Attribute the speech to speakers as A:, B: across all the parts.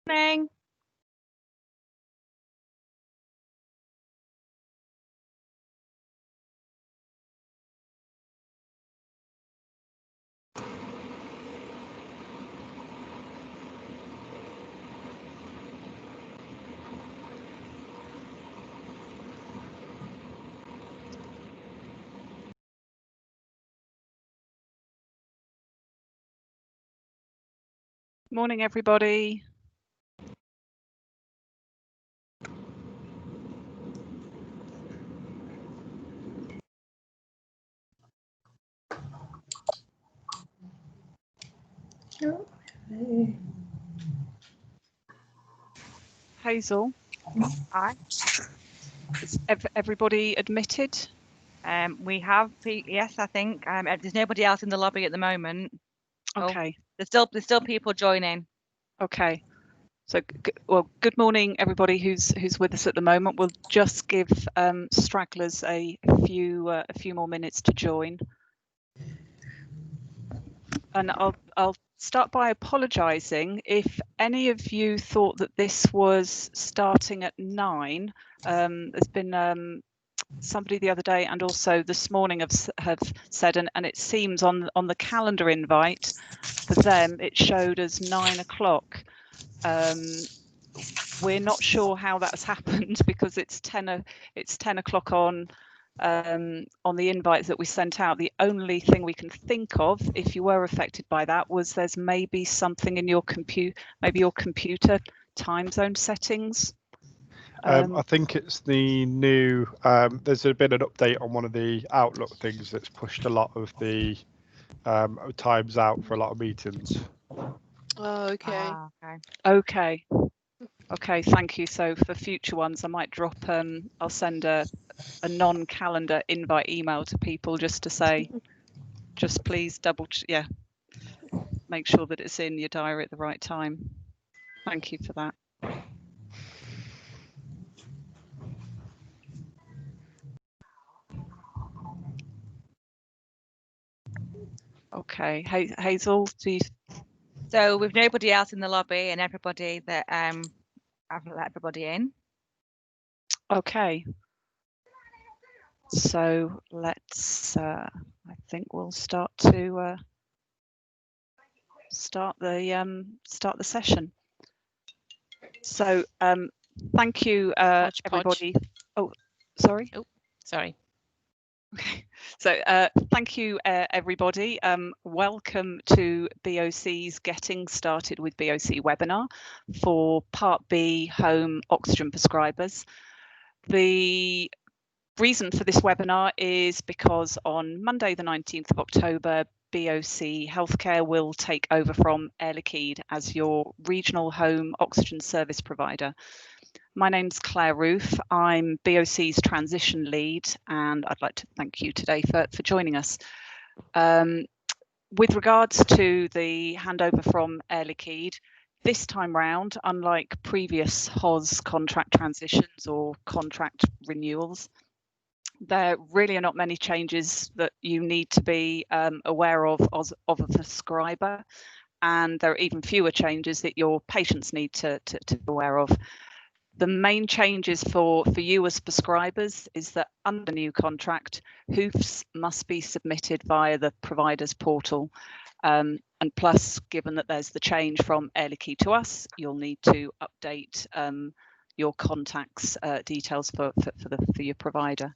A: Morning.
B: Morning, everybody. Hazel,
A: Hi.
B: is everybody admitted?
A: We have, yes, I think. There's nobody else in the lobby at the moment.
B: Okay.
A: Oh, there's still people joining.
B: Okay. So, well, good morning, everybody who's with us at the moment. We'll just give stragglers a few more minutes to join, and I'll start by apologising if any of you thought that this was starting at 9. There's been somebody the other day and also this morning have said, and it seems on the calendar invite for them it showed as 9 o'clock. We're not sure how that's happened because it's 10 o'clock on the invites that we sent out. The only thing we can think of, if you were affected by that, was there's maybe something in your computer time zone settings.
C: I think it's the new, there's been an update on one of the Outlook things that's pushed a lot of the times out for a lot of meetings.
D: Oh, okay.
B: Okay, thank you. So for future ones, I might drop, I'll send a non-calendar invite email to people just to say, just please make sure that it's in your diary at the right time. Thank you for that. Okay, Hazel,
A: So with nobody else in the lobby and everybody that I've let everybody in.
B: Okay. So let's. I think we'll start the session. So thank you, everybody. Oh, sorry.
D: Oh, sorry.
B: Okay, so thank you, everybody. Welcome to BOC's Getting Started with BOC webinar for Part B Home Oxygen Prescribers. The reason for this webinar is because on Monday, the 19th of October, BOC Healthcare will take over from Air Liquide as your regional home oxygen service provider. My name's Claire Roof. I'm BOC's transition lead, and I'd like to thank you today for joining us. With regards to the handover from Air Liquide, this time round, unlike previous HOS contract transitions or contract renewals, there really are not many changes that you need to be aware of a prescriber, and there are even fewer changes that your patients need to be aware of. The main changes for you as prescribers is that under the new contract, HOOFs must be submitted via the provider's portal. And plus, given that there's the change from Air Liquide to us, you'll need to update your contacts details for your provider.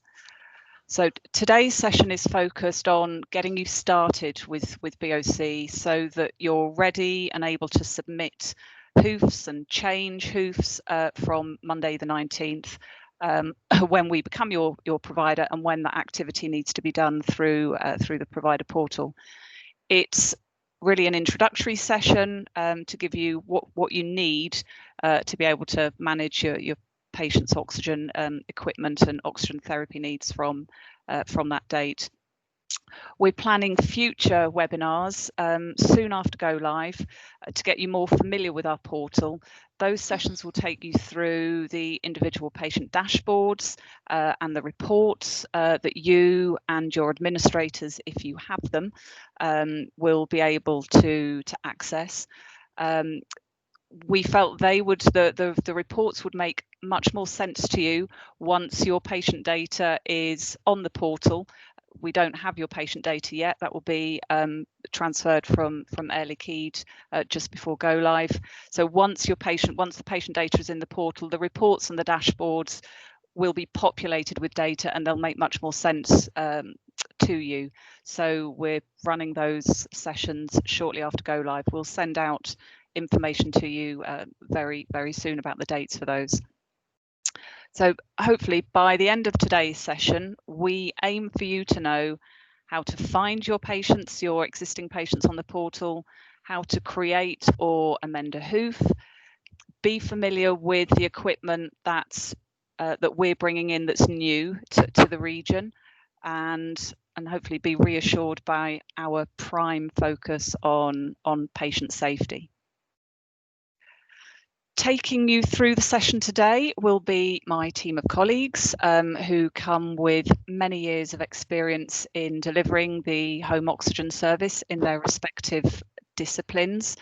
B: So today's session is focused on getting you started with BOC so that you're ready and able to submit HOOFs and change HOOFs from Monday the 19th when we become your provider and when that activity needs to be done through the provider portal. It's really an introductory session to give you what you need to be able to manage your patient's oxygen equipment and oxygen therapy needs from that date. We're planning future webinars soon after go live to get you more familiar with our portal. Those sessions will take you through the individual patient dashboards and the reports that you and your administrators, if you have them, will be able to access. we felt the reports would make much more sense to you once your patient data is on the portal. We don't have your patient data yet. That will be transferred from Air Liquide just before go live. So once the patient data is in the portal, the reports and the dashboards will be populated with data, and they'll make much more sense to you. So we're running those sessions shortly after go live. We'll send out information to you very, very soon about the dates for those. So hopefully by the end of today's session, we aim for you to know how to find your patients, your existing patients on the portal, how to create or amend a hoof, be familiar with the equipment that we're bringing in that's new to the region, and hopefully be reassured by our prime focus on patient safety. Taking you through the session today will be my team of colleagues who come with many years of experience in delivering the home oxygen service in their respective disciplines.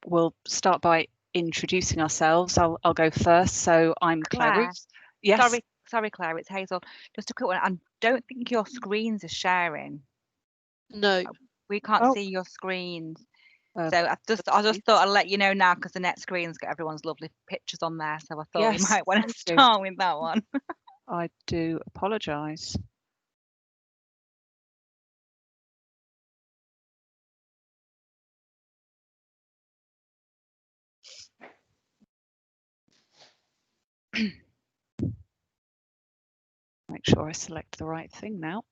B: We'll start by introducing ourselves. I'll go first. So I'm Claire. Yes.
A: Sorry, Claire, it's Hazel. Just a quick one. I don't think your screens are sharing.
D: No.
A: We can't see your screens. So I just thought I'd let you know now, because the next screen's got everyone's lovely pictures on there. So I thought you might want to start with that one.
B: I do apologise. Make sure I select the right thing now.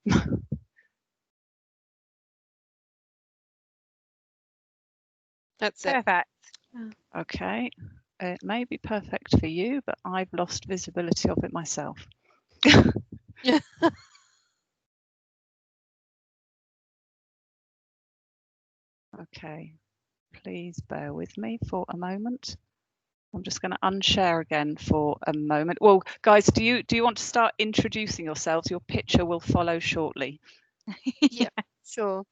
D: That's it.
A: Perfect.
B: Okay, it may be perfect for you, but I've lost visibility of it myself. Okay, please bear with me for a moment. I'm just going to unshare again for a moment. Well, guys, do you want to start introducing yourselves? Your picture will follow shortly.
D: Yeah, sure.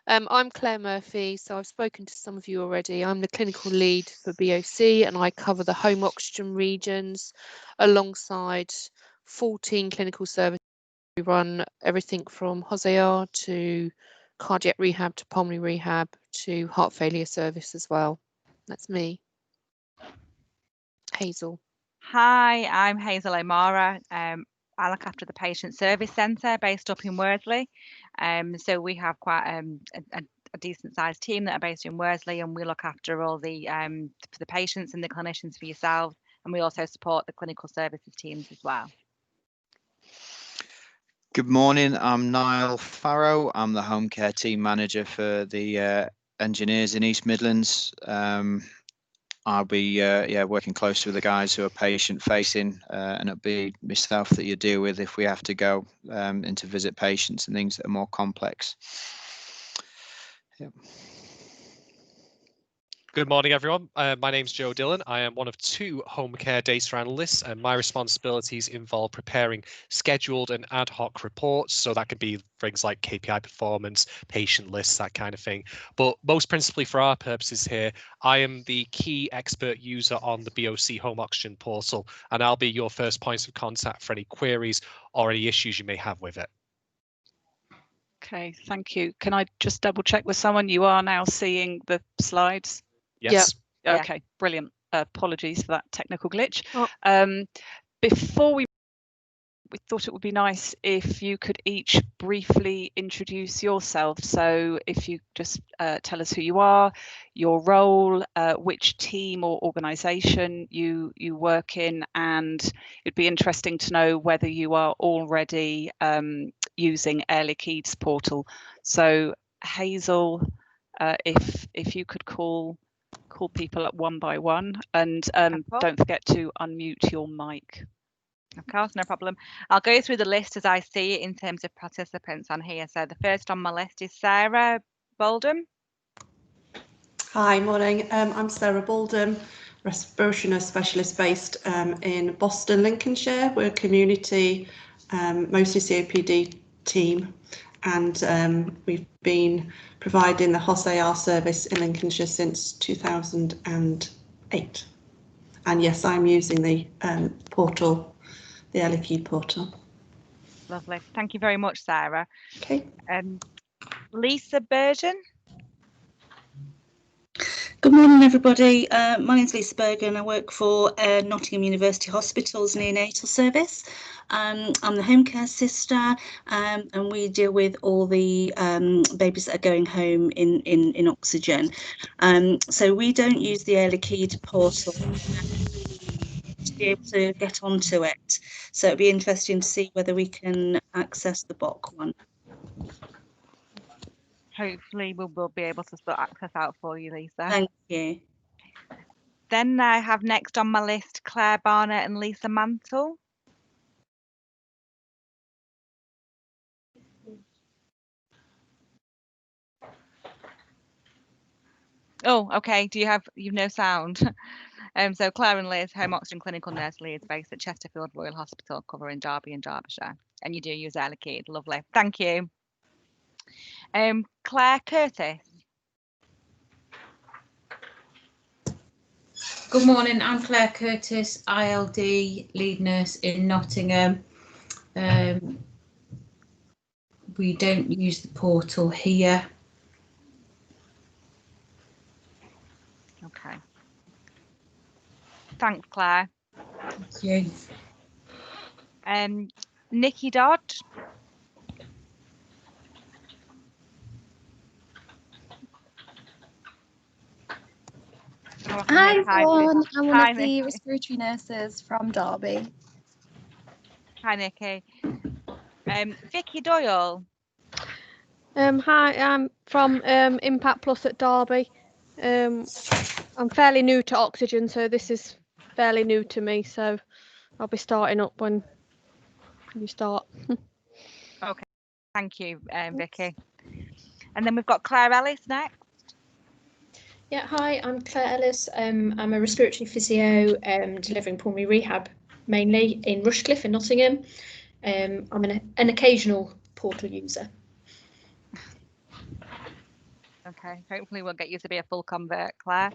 D: I'm Claire Murphy, so I've spoken to some of you already. I'm the clinical lead for BOC, and I cover the home oxygen regions alongside 14 clinical services. We run everything from HOSER to cardiac rehab to pulmonary rehab to heart failure service as well. That's me. Hazel.
A: Hi, I'm Hazel O'Mara. I look after the Patient Service Centre based up in Worsley. So we have quite a decent sized team that are based in Worsley, and we look after all the for the patients and the clinicians for yourselves, and we also support the clinical services teams as well.
E: Good morning, I'm Niall Farrow. I'm the home care team manager for the engineers in East Midlands. I'll be working closely with the guys who are patient facing, and it'll be myself that you deal with if we have to go in to visit patients and things that are more complex. Yep.
F: Good morning, everyone. My name's Joe Dillon. I am one of 2 home care data analysts, and my responsibilities involve preparing scheduled and ad hoc reports. So that could be things like KPI performance, patient lists, that kind of thing. But most principally for our purposes here, I am the key expert user on the BOC Home Oxygen portal, and I'll be your first point of contact for any queries or any issues you may have with it.
B: Okay, thank you. Can I just double check with someone? You are now seeing the slides?
F: Yes.
A: Yeah.
B: Okay, brilliant. Apologies for that technical glitch.
D: Oh.
B: Before we thought it would be nice if you could each briefly introduce yourself. So if you just tell us who you are, your role, which team or organisation you work in, and it'd be interesting to know whether you are already using Air Liquide's portal. So Hazel, if you could call people up one by one, and don't forget to unmute your mic.
A: Of course, no problem. I'll go through the list as I see it in terms of participants on here. So the first on my list is Sarah Boldham.
G: Hi, morning. I'm Sarah Boldham, respiratory nurse specialist based in Boston, Lincolnshire. We're a community, mostly COPD team, and we've been providing the HOSER service in Lincolnshire since 2008. 8. And yes, I'm using the portal, the Air Liquide portal.
A: Lovely. Thank you very much, Sarah.
G: Okay.
A: Lisa Burgeon.
H: Good morning, everybody. My name's Lisa Bergen. I work for Nottingham University Hospital's neonatal service. I'm the home care sister, and we deal with all the babies that are going home in oxygen. So we don't use the Air Liquide portal to be able to get onto it. So it'd be interesting to see whether we can access the BOC one.
A: Hopefully we'll be able to sort access out for you, Lisa.
H: Thank you.
A: Then I have next on my list Claire Barnett and Lisa Mantle. Oh, okay. You've no sound. So Claire and Liz, home oxygen clinical nurse leads based at Chesterfield Royal Hospital, covering Derby and Derbyshire. And you do use Air Liquide. Lovely. Thank you. Claire Curtis.
I: Good morning, I'm Claire Curtis, ILD lead nurse in Nottingham. We don't use the portal here.
A: Okay. Thanks, Claire.
I: Thank you.
A: Nikki Dodd.
J: Hi everyone, I'm one of the respiratory nurses from Derby.
A: Hi Nikki. Vicky Doyle.
K: Hi, I'm from Impact Plus at Derby. I'm fairly new to oxygen, so this is fairly new to me, so I'll be starting up when you start.
A: Okay, thank you, Vicky. And then we've got Claire Ellis next.
L: Yeah, hi, I'm Claire Ellis. I'm a respiratory physio delivering pulmonary rehab mainly in Rushcliffe in Nottingham. I'm an occasional portal user.
A: Okay, hopefully we'll get you to be a full convert, Claire.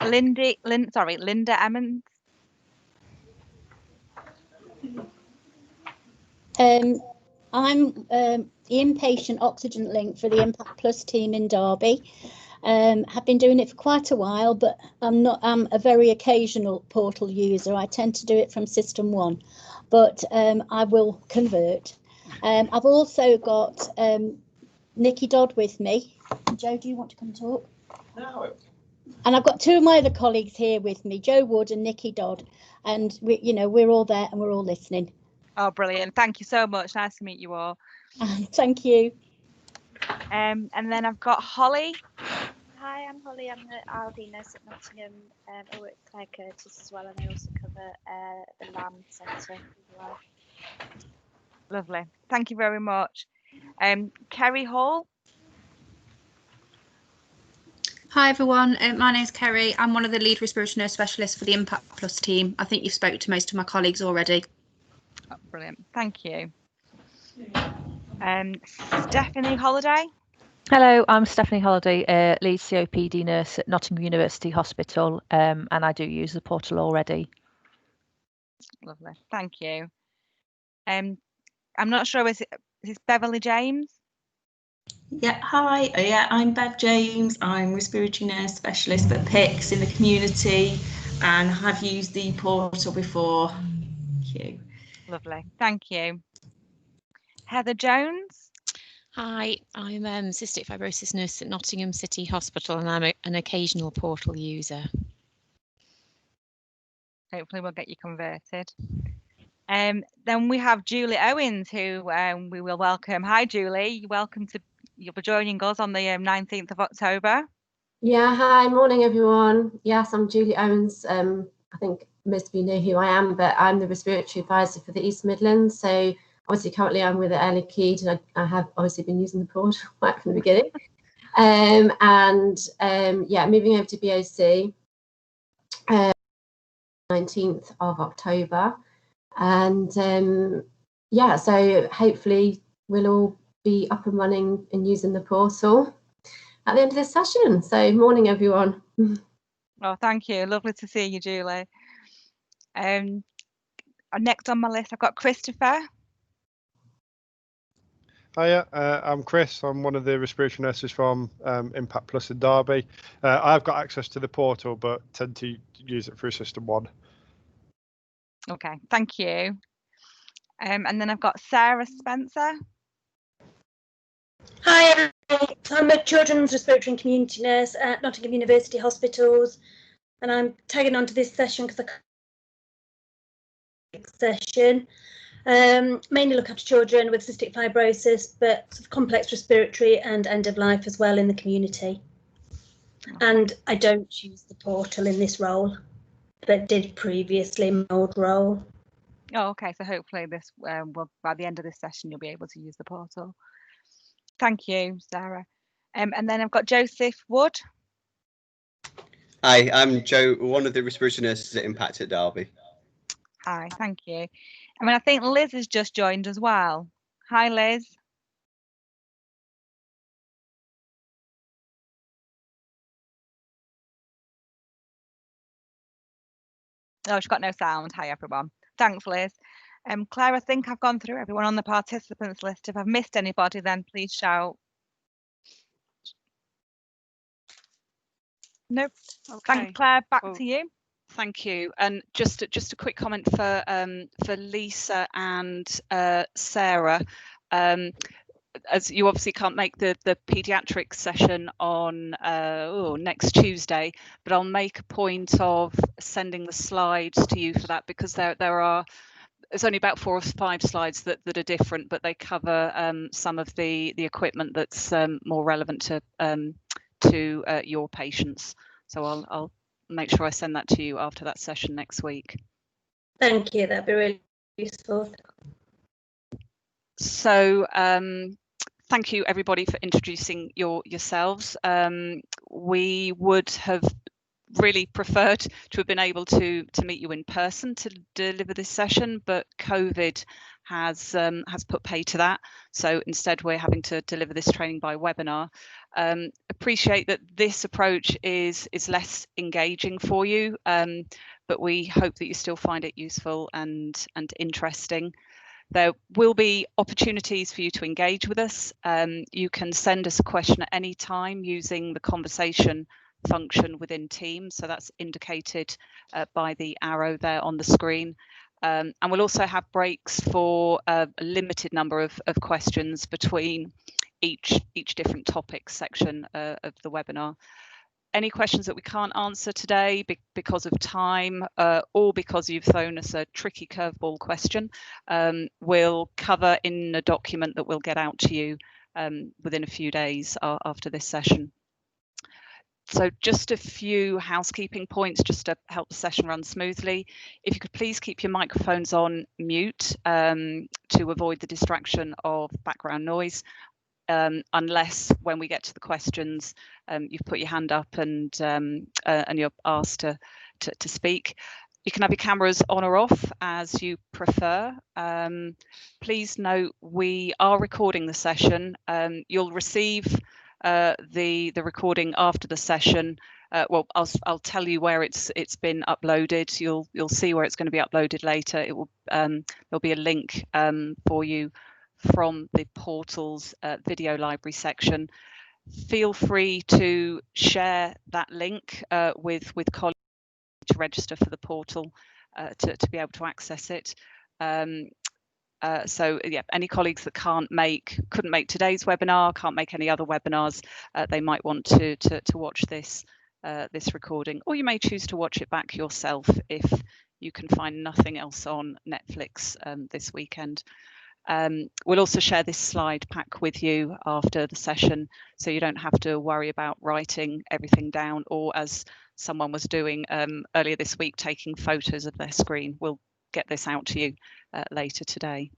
A: Linda Emmons.
M: I'm the inpatient oxygen link for the Impact Plus team in Derby. Have been doing it for quite a while, but I'm a very occasional portal user. I tend to do it from System 1, but I will convert. I've also got Nikki Dodd with me. Joe, do you want to come talk?
N: No.
M: And I've got two of my other colleagues here with me, Joe Wood and Nikki Dodd, and we're all there and we're all listening.
A: Oh, brilliant! Thank you so much. Nice to meet you all.
M: Thank you.
A: And then I've got Holly.
O: Hi, I'm Holly. I'm the ILD nurse at Nottingham. I work with Claire Curtis as well, and I also cover the LAM centre as well.
A: Lovely. Thank you very much. Kerry Hall.
P: Hi everyone, my name's Kerry. I'm one of the lead respiratory nurse specialists for the Impact Plus team. I think you've spoke to most of my colleagues already.
A: Oh, brilliant. Thank you. Stephanie Holiday.
Q: Hello, I'm Stephanie Holiday, lead COPD nurse at Nottingham University Hospital, and I do use the portal already.
A: Lovely, thank you. I'm not sure, is this Beverly James?
R: Yeah, hi. Yeah, I'm Bev James. I'm respiratory nurse specialist at PICS in the community and have used the portal before. Thank you.
A: Lovely, thank you. Heather Jones.
S: Hi, I'm cystic fibrosis nurse at Nottingham City Hospital, and I'm an occasional portal user.
A: Hopefully we'll get you converted. Then we have Julie Owens, who we will welcome. Hi Julie, you'll be joining us on the 19th of October.
T: Yeah, hi, morning everyone. Yes, I'm Julie Owens. I think most of you know who I am, but I'm the respiratory advisor for the East Midlands. So obviously currently I'm with Air Liquide, and I have obviously been using the portal right from the beginning. Yeah, moving over to BOC 19th of October. And yeah, so hopefully we'll all be up and running and using the portal at the end of this session. So morning everyone.
A: Oh, thank you. Lovely to see you, Julie. Next on my list, I've got Christopher.
C: Hiya, I'm Chris. I'm one of the respiratory nurses from Impact Plus in Derby. I've got access to the portal, but tend to use it through System 1.
A: Okay, thank you. And then I've got Sarah Spencer.
N: Hi, I'm a children's respiratory and community nurse at Nottingham University Hospitals, and I'm tagging on to this session because mainly look after children with cystic fibrosis, but sort of complex respiratory and end of life as well in the community. And I don't use the portal in this role, but did previously my old role.
A: Oh, okay. So hopefully this will, by the end of this session, you'll be able to use the portal. Thank you, Sarah. And then I've got Joseph Wood.
U: Hi, I'm Joe, one of the respiratory nurses at Impact at Derby.
A: Hi, thank you. I mean, I think Liz has just joined as well. Hi, Liz. Oh, she's got no sound. Hi, everyone. Thanks, Liz. Claire, I think I've gone through everyone on the participants list. If I've missed anybody, then please shout. Nope.
B: Okay.
A: Thanks, Claire. Back to you.
B: Thank you. And just a quick comment for Lisa and Sarah. As you obviously can't make the paediatric session on next Tuesday, but I'll make a point of sending the slides to you for that, because there's only about 4 or 5 slides that are different, but they cover some of the equipment that's more relevant to your patients. So I'll make sure I send that to you after that session next week.
N: Thank you, that'd be really useful.
B: So thank you everybody for introducing yourselves. We would have really preferred to have been able to meet you in person to deliver this session, but COVID has put pay to that. So instead we're having to deliver this training by webinar. Appreciate that this approach is less engaging for you, but we hope that you still find it useful and interesting. There will be opportunities for you to engage with us. You can send us a question at any time using the conversation function within Teams. So that's indicated by the arrow there on the screen. And we'll also have breaks for a limited number of questions between each different topic section of the webinar. Any questions that we can't answer today because of time or because you've thrown us a tricky curveball question, we'll cover in a document that we'll get out to you within a few days after this session. So just a few housekeeping points just to help the session run smoothly. If you could please keep your microphones on mute to avoid the distraction of background noise. Unless when we get to the questions, you've put your hand up and you're asked to speak. You can have your cameras on or off as you prefer. Please note we are recording the session. You'll receive the recording after the session. Well, I'll tell you where it's been uploaded. You'll see where it's going to be uploaded later. It will there'll be a link for you from the portal's video library section. Feel free to share that link with colleagues to register for the portal to be able to access it. So yeah, any colleagues that couldn't make today's webinar, can't make any other webinars, they might want to watch this recording, or you may choose to watch it back yourself if you can find nothing else on Netflix this weekend. We'll also share this slide pack with you after the session, so you don't have to worry about writing everything down, or as someone was doing earlier this week, taking photos of their screen. We'll get this out to you later today.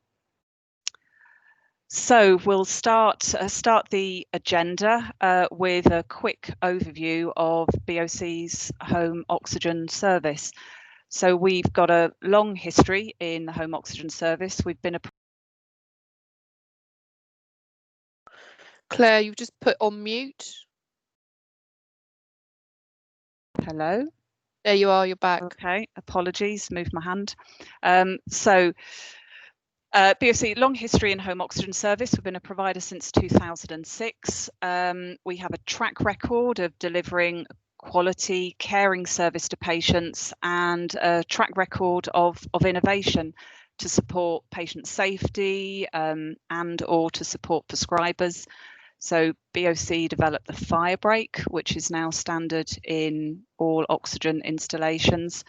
B: So we'll start the agenda with a quick overview of BOC's home oxygen service. So we've got a long history in the home oxygen service. We've been
D: Claire, you've just put on mute.
B: Hello.
D: There you are, you're back.
B: Okay, apologies, moved my hand. BOC, long history in home oxygen service. We've been a provider since 2006. We have a track record of delivering quality, caring service to patients, and a track record of innovation to support patient safety and or to support prescribers. So BOC developed the fire brake, which is now standard in all oxygen installations.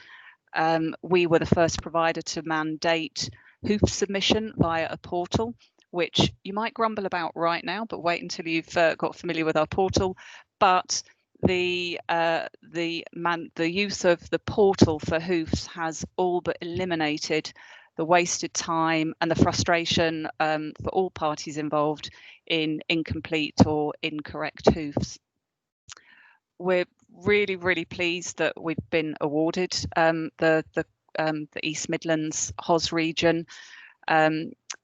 B: We were the first provider to mandate hoof submission via a portal, which you might grumble about right now, but wait until you've got familiar with our portal. But the use of the portal for hoofs has all but eliminated the wasted time and the frustration for all parties involved in incomplete or incorrect hoofs. We're really, really pleased that we've been awarded the East Midlands HOS region.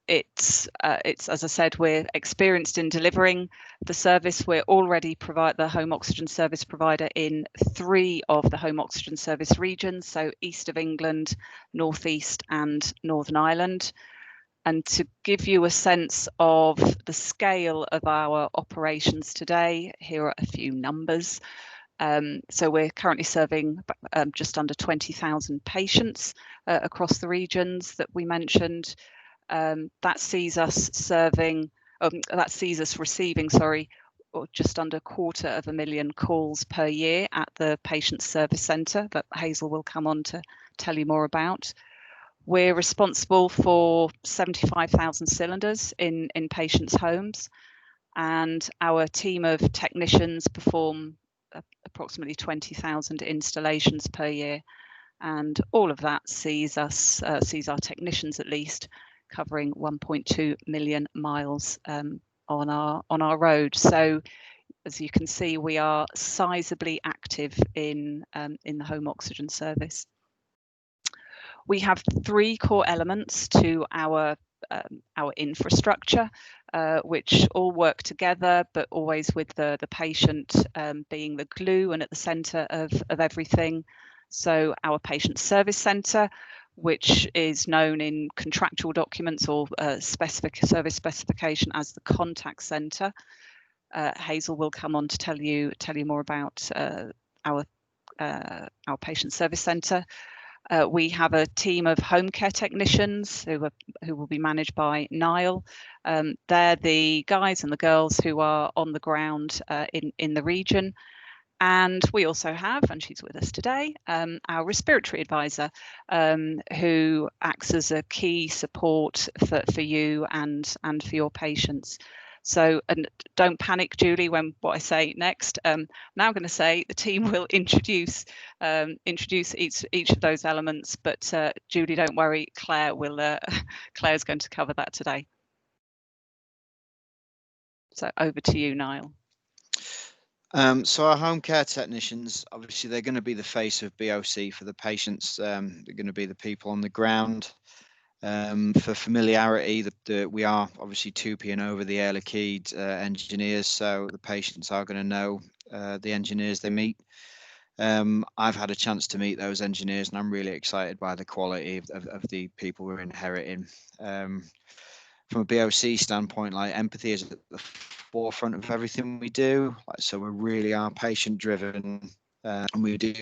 B: It's as I said, we're experienced in delivering the service. We're already the home oxygen service provider in 3 of the home oxygen service regions, so East of England, North East and Northern Ireland. And to give you a sense of the scale of our operations today, here are a few numbers. So we're currently serving just under 20,000 patients across the regions that we mentioned. That sees us receiving, just under 250,000 calls per year at the patient service centre that Hazel will come on to tell you more about. We're responsible for 75,000 cylinders in patients' homes, and our team of technicians perform approximately 20,000 installations per year, and all of that sees our technicians at least covering 1.2 million miles on our road. So as you can see, we are sizably active in the home oxygen service. We have 3 core elements to our infrastructure, which all work together, but always with the patient being the glue and at the centre of everything. So our patient service centre, which is known in contractual documents or service specification as the contact centre. Hazel will come on to tell you more about our patient service centre. We have a team of home care technicians who will be managed by Niall. They're the guys and the girls who are on the ground in the region. And we also have, and she's with us today, our respiratory advisor, who acts as a key support for you and for your patients. So, and don't panic, Julie, when what I say next. Now I'm going to say the team will introduce each of those elements, but Julie, don't worry, Claire's going to cover that today. So over to you, Niall.
E: So our home care technicians, obviously, they're going to be the face of BOC for the patients. They're going to be the people on the ground. For familiarity, we are obviously 2P and over the Air Liquide engineers, so the patients are going to know the engineers they meet. I've had a chance to meet those engineers, and I'm really excited by the quality of the people we're inheriting. From a BOC standpoint, like empathy is at the forefront of everything we do. So we really are patient driven, and we do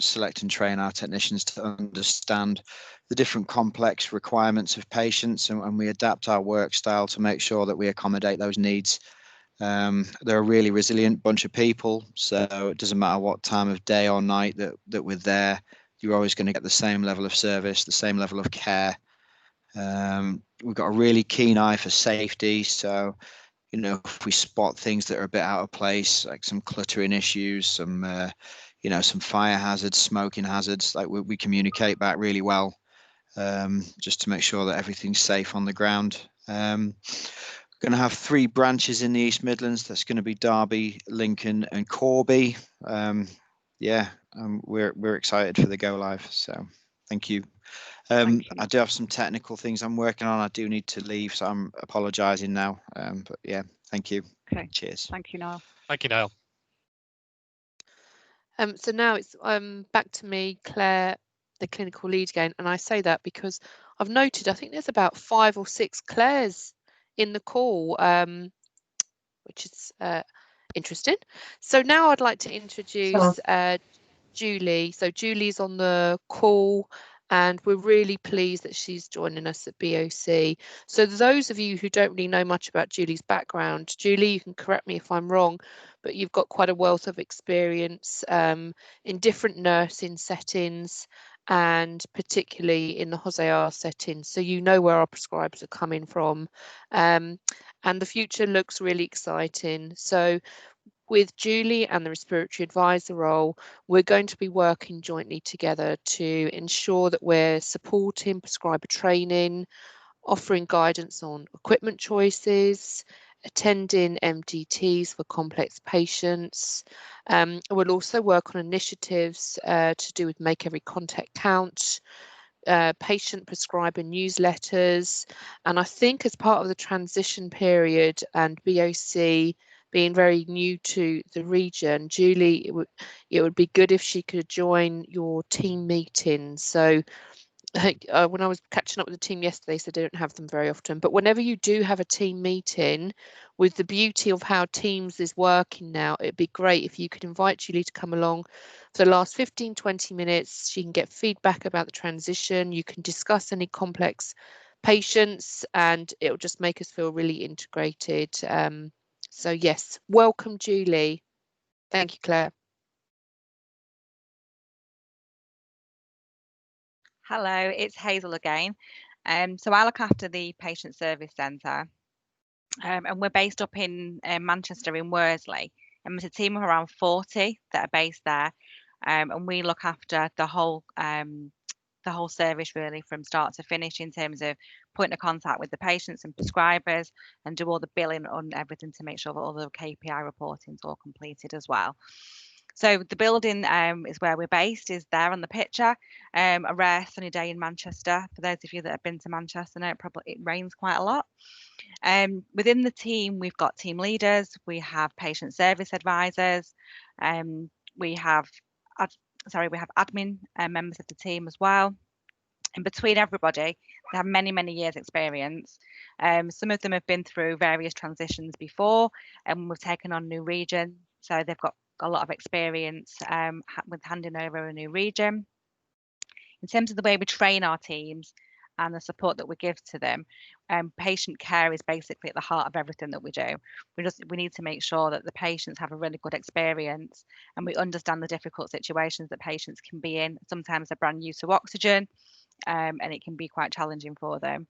E: select and train our technicians to understand the different complex requirements of patients, and we adapt our work style to make sure that we accommodate those needs. They're a really resilient bunch of people, so it doesn't matter what time of day or night that we're there, you're always going to get the same level of service, the same level of care. We've got a really keen eye for safety, so if we spot things that are a bit out of place, like some cluttering issues, some fire hazards, smoking hazards, like we communicate back really well, just to make sure that everything's safe on the ground. We're going to have 3 branches in the East Midlands. That's going to be Derby, Lincoln and Corby. We're excited for the go live, so thank you. I do have some technical things I'm working on. I do need to leave, so I'm apologising now. But yeah, thank you.
B: Okay.
E: Cheers.
B: Thank you, Niall.
F: Thank you, Niall.
D: So now it's back to me, Claire, the clinical lead again, and I say that because I've noted I think there's about 5 or 6 Claires in the call, which is interesting. So now I'd like to introduce Julie. So Julie's on the call, and we're really pleased that she's joining us at BOC. So those of you who don't really know much about Julie's background, Julie, you can correct me if I'm wrong, but you've got quite a wealth of experience in different nursing settings, and particularly in the HOSAR setting. So you know where our prescribers are coming from, and the future looks really exciting. So with Julie and the respiratory advisor role, we're going to be working jointly together to ensure that we're supporting prescriber training, offering guidance on equipment choices, attending MDTs for complex patients. We'll also work on initiatives to do with Make Every Contact Count, patient prescriber newsletters, and I think as part of the transition period and BOC being very new to the region, Julie, it would be good if she could join your team meetings. So when I was catching up with the team yesterday, they said they don't have them very often, but whenever you do have a team meeting, with the beauty of how Teams is working now, it'd be great if you could invite Julie to come along for the last 15-20 minutes. She can get feedback about the transition, you can discuss any complex patients, and it'll just make us feel really integrated. So yes, welcome Julie. Thank you, Claire.
A: Hello, it's Hazel again. So I look after the Patient Service Centre, and we're based up in Manchester in Worsley, and there's a team of around 40 that are based there, and we look after the whole service really from start to finish in terms of point of contact with the patients and prescribers, and do all the billing on everything to make sure that all the KPI reporting is all completed as well. So the building is where we're based, is there on the picture. A rare sunny day in Manchester. For those of you that have been to Manchester, know it rains quite a lot. Within the team, we've got team leaders, we have patient service advisors, we have admin members of the team as well. And between everybody, they have many, many years experience. Some of them have been through various transitions before, and we've taken on new region. So they've got a lot of experience with handing over a new region. In terms of the way we train our teams and the support that we give to them, patient care is basically at the heart of everything that we do. We need to make sure that the patients have a really good experience, and we understand the difficult situations that patients can be in. Sometimes they're brand new to oxygen, and it can be quite challenging for them.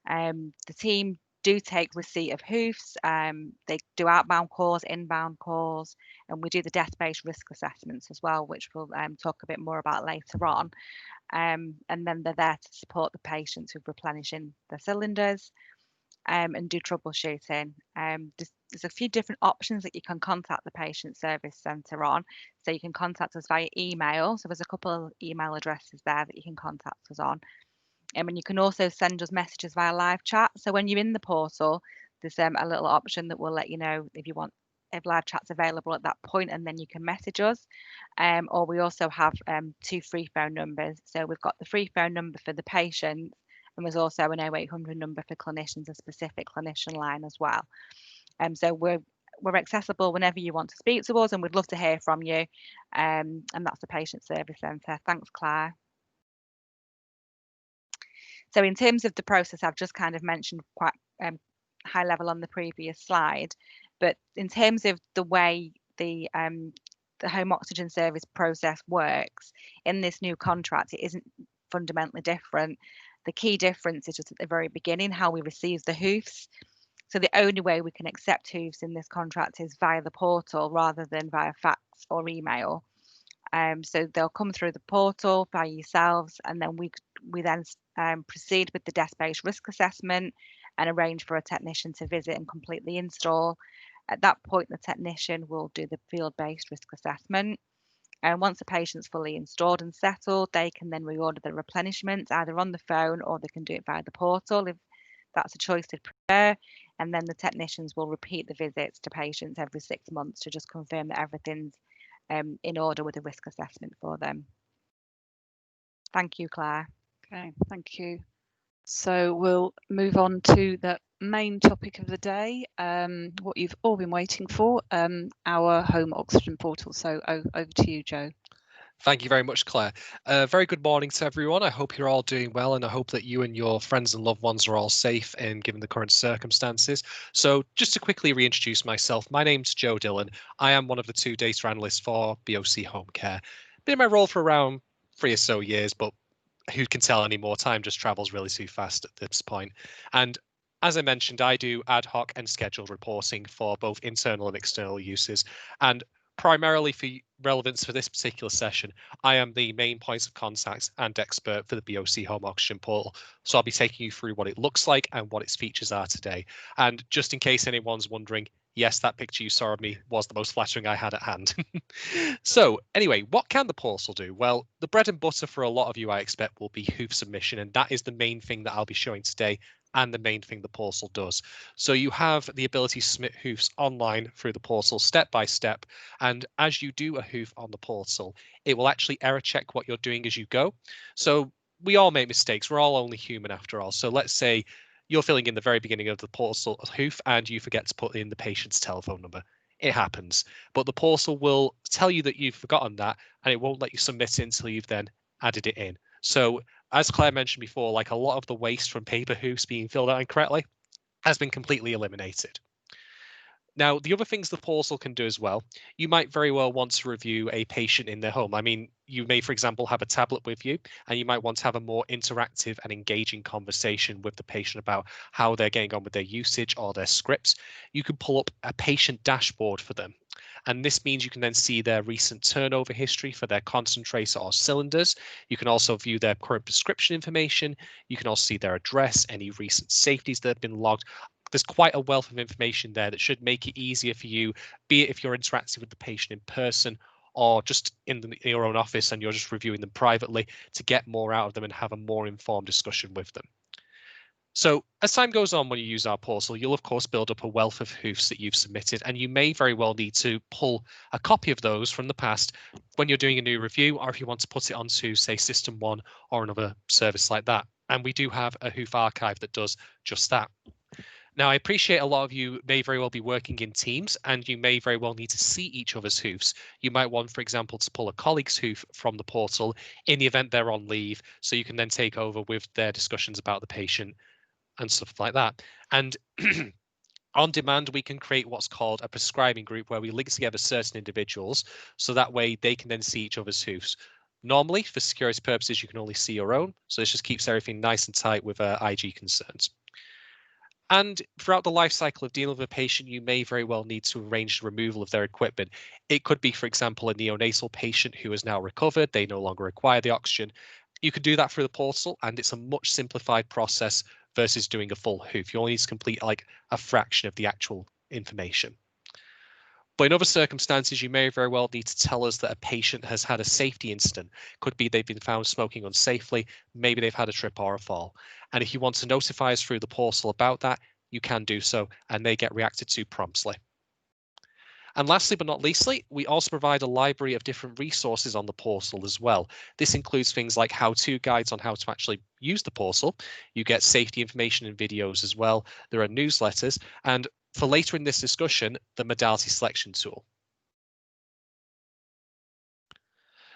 A: The team do take receipt of hoofs. They do outbound calls, inbound calls, and we do the death-based risk assessments as well, which we'll talk a bit more about later on. And then they're there to support the patients with replenishing their cylinders, and do troubleshooting. There's a few different options that you can contact the patient service centre on. So you can contact us via email. So there's a couple of email addresses there that you can contact us on. And you can also send us messages via live chat. So when you're in the portal, there's a little option that will let you know if live chat's available at that point, and then you can message us. Or we also have 2 free phone numbers. So we've got the free phone number for the patient, and there's also an 0800 number for clinicians, a specific clinician line as well. So we're accessible whenever you want to speak to us, and we'd love to hear from you. And that's the Patient Service Centre. Thanks, Claire. So in terms of the process, I've just kind of mentioned quite high level on the previous slide, but in terms of the way the home oxygen service process works in this new contract, it isn't fundamentally different. The key difference is just at the very beginning, how we receive the hoofs. So the only way we can accept hoofs in this contract is via the portal rather than via fax or email. So they'll come through the portal by yourselves, and then we then proceed with the death-based risk assessment and arrange for a technician to visit and complete the install. At that point, the technician will do the field-based risk assessment. And once the patient's fully installed and settled, they can then reorder the replenishments either on the phone, or they can do it via the portal if that's a choice they prefer. And then the technicians will repeat the visits to patients every 6 months to just confirm that everything's in order with a risk assessment for them. Thank you, Claire.
B: Okay, thank you. So we'll move on to the main topic of the day, what you've all been waiting for, our home oxygen portal. So over to you, Joe.
F: Thank you very much, Claire. Very good morning to everyone. I hope you're all doing well, and I hope that you and your friends and loved ones are all safe and given the current circumstances. So just to quickly reintroduce myself, my name's Joe Dillon. I am one of the 2 data analysts for BOC Home Care. Been in my role for around 3 or so years, but who can tell anymore? Time just travels really too fast at this point. And as I mentioned, I do ad hoc and scheduled reporting for both internal and external uses. And primarily for relevance for this particular session, I am the main point of contact and expert for the BOC Home Oxygen Portal. So I'll be taking you through what it looks like and what its features are today. And just in case anyone's wondering, yes, that picture you saw of me was the most flattering I had at hand. So anyway, what can the portal do? Well, the bread and butter for a lot of you, I expect, will be hoof submission. And that is the main thing that I'll be showing today and the main thing the portal does. So you have the ability to submit hoofs online through the portal step by step. And as you do a hoof on the portal, it will actually error check what you're doing as you go. So we all make mistakes. We're all only human after all. So let's say you're filling in the very beginning of the portal hoof and you forget to put in the patient's telephone number. It happens, but the portal will tell you that you've forgotten that and it won't let you submit it until you've then added it in. So as Claire mentioned before, like a lot of the waste from paper hoofs being filled out incorrectly has been completely eliminated. Now, the other things the portal can do as well, you might very well want to review a patient in their home. I mean, you may, for example, have a tablet with you, and you might want to have a more interactive and engaging conversation with the patient about how they're getting on with their usage or their scripts. You can pull up a patient dashboard for them. And this means you can then see their recent turnover history for their concentrator or cylinders. You can also view their current prescription information. You can also see their address, any recent safeties that have been logged. There's quite a wealth of information there that should make it easier for you, be it if you're interacting with the patient in person or just in your own office and you're just reviewing them privately, to get more out of them and have a more informed discussion with them. So as time goes on, when you use our portal, you'll of course build up a wealth of hoofs that you've submitted, and you may very well need to pull a copy of those from the past when you're doing a new review, or if you want to put it onto, say, System 1 or another service like that. And we do have a hoof archive that does just that. Now, I appreciate a lot of you may very well be working in teams and you may very well need to see each other's hoofs. You might want, for example, to pull a colleague's hoof from the portal in the event they're on leave, so you can then take over with their discussions about the patient and stuff like that. And on demand, we can create what's called a prescribing group where we link together certain individuals so that way they can then see each other's hoofs. Normally, for security purposes, you can only see your own. So this just keeps everything nice and tight with IG concerns. And throughout the life cycle of dealing with a patient, you may very well need to arrange the removal of their equipment. It could be, for example, a neonatal patient who has now recovered. They no longer require the oxygen. You can do that through the portal, and it's a much simplified process versus doing a full hoof. You only need to complete like a fraction of the actual information. But in other circumstances, you may very well need to tell us that a patient has had a safety incident. Could be they've been found smoking unsafely, maybe they've had a trip or a fall. And if you want to notify us through the portal about that, you can do so, and they get reacted to promptly. And lastly, but not leastly, we also provide a library of different resources on the portal as well. This includes things like how-to guides on how to actually use the portal. You get safety information and videos as well. There are newsletters, and for later in this discussion, the modality selection tool.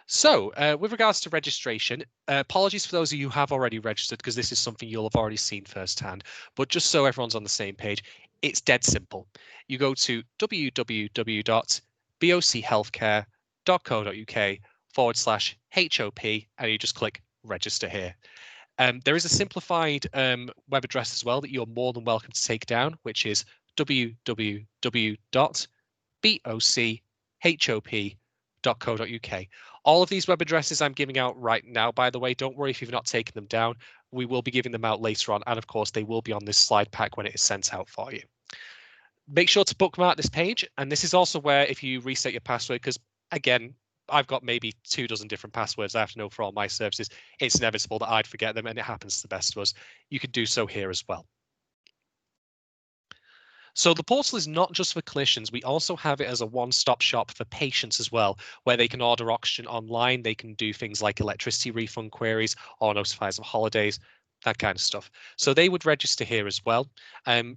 F: So with regards to registration, apologies for those of you who have already registered, because this is something you'll have already seen firsthand, but just so everyone's on the same page, it's dead simple. You go to www.bochealthcare.co.uk/HOP and you just click register here. There is a simplified web address as well that you're more than welcome to take down, which is www.bochop.co.uk. All of these web addresses I'm giving out right now, by the way, don't worry if you've not taken them down. We will be giving them out later on, and of course they will be on this slide pack when it is sent out for you. Make sure to bookmark this page, and this is also where if you reset your password, because again, I've got maybe 24 different passwords I have to know for all my services. It's inevitable that I'd forget them, and it happens to the best of us. You could do so here as well. So the portal is not just for clinicians, we also have it as a one-stop shop for patients as well, where they can order oxygen online, they can do things like electricity refund queries or notify us of holidays, that kind of stuff. So they would register here as well.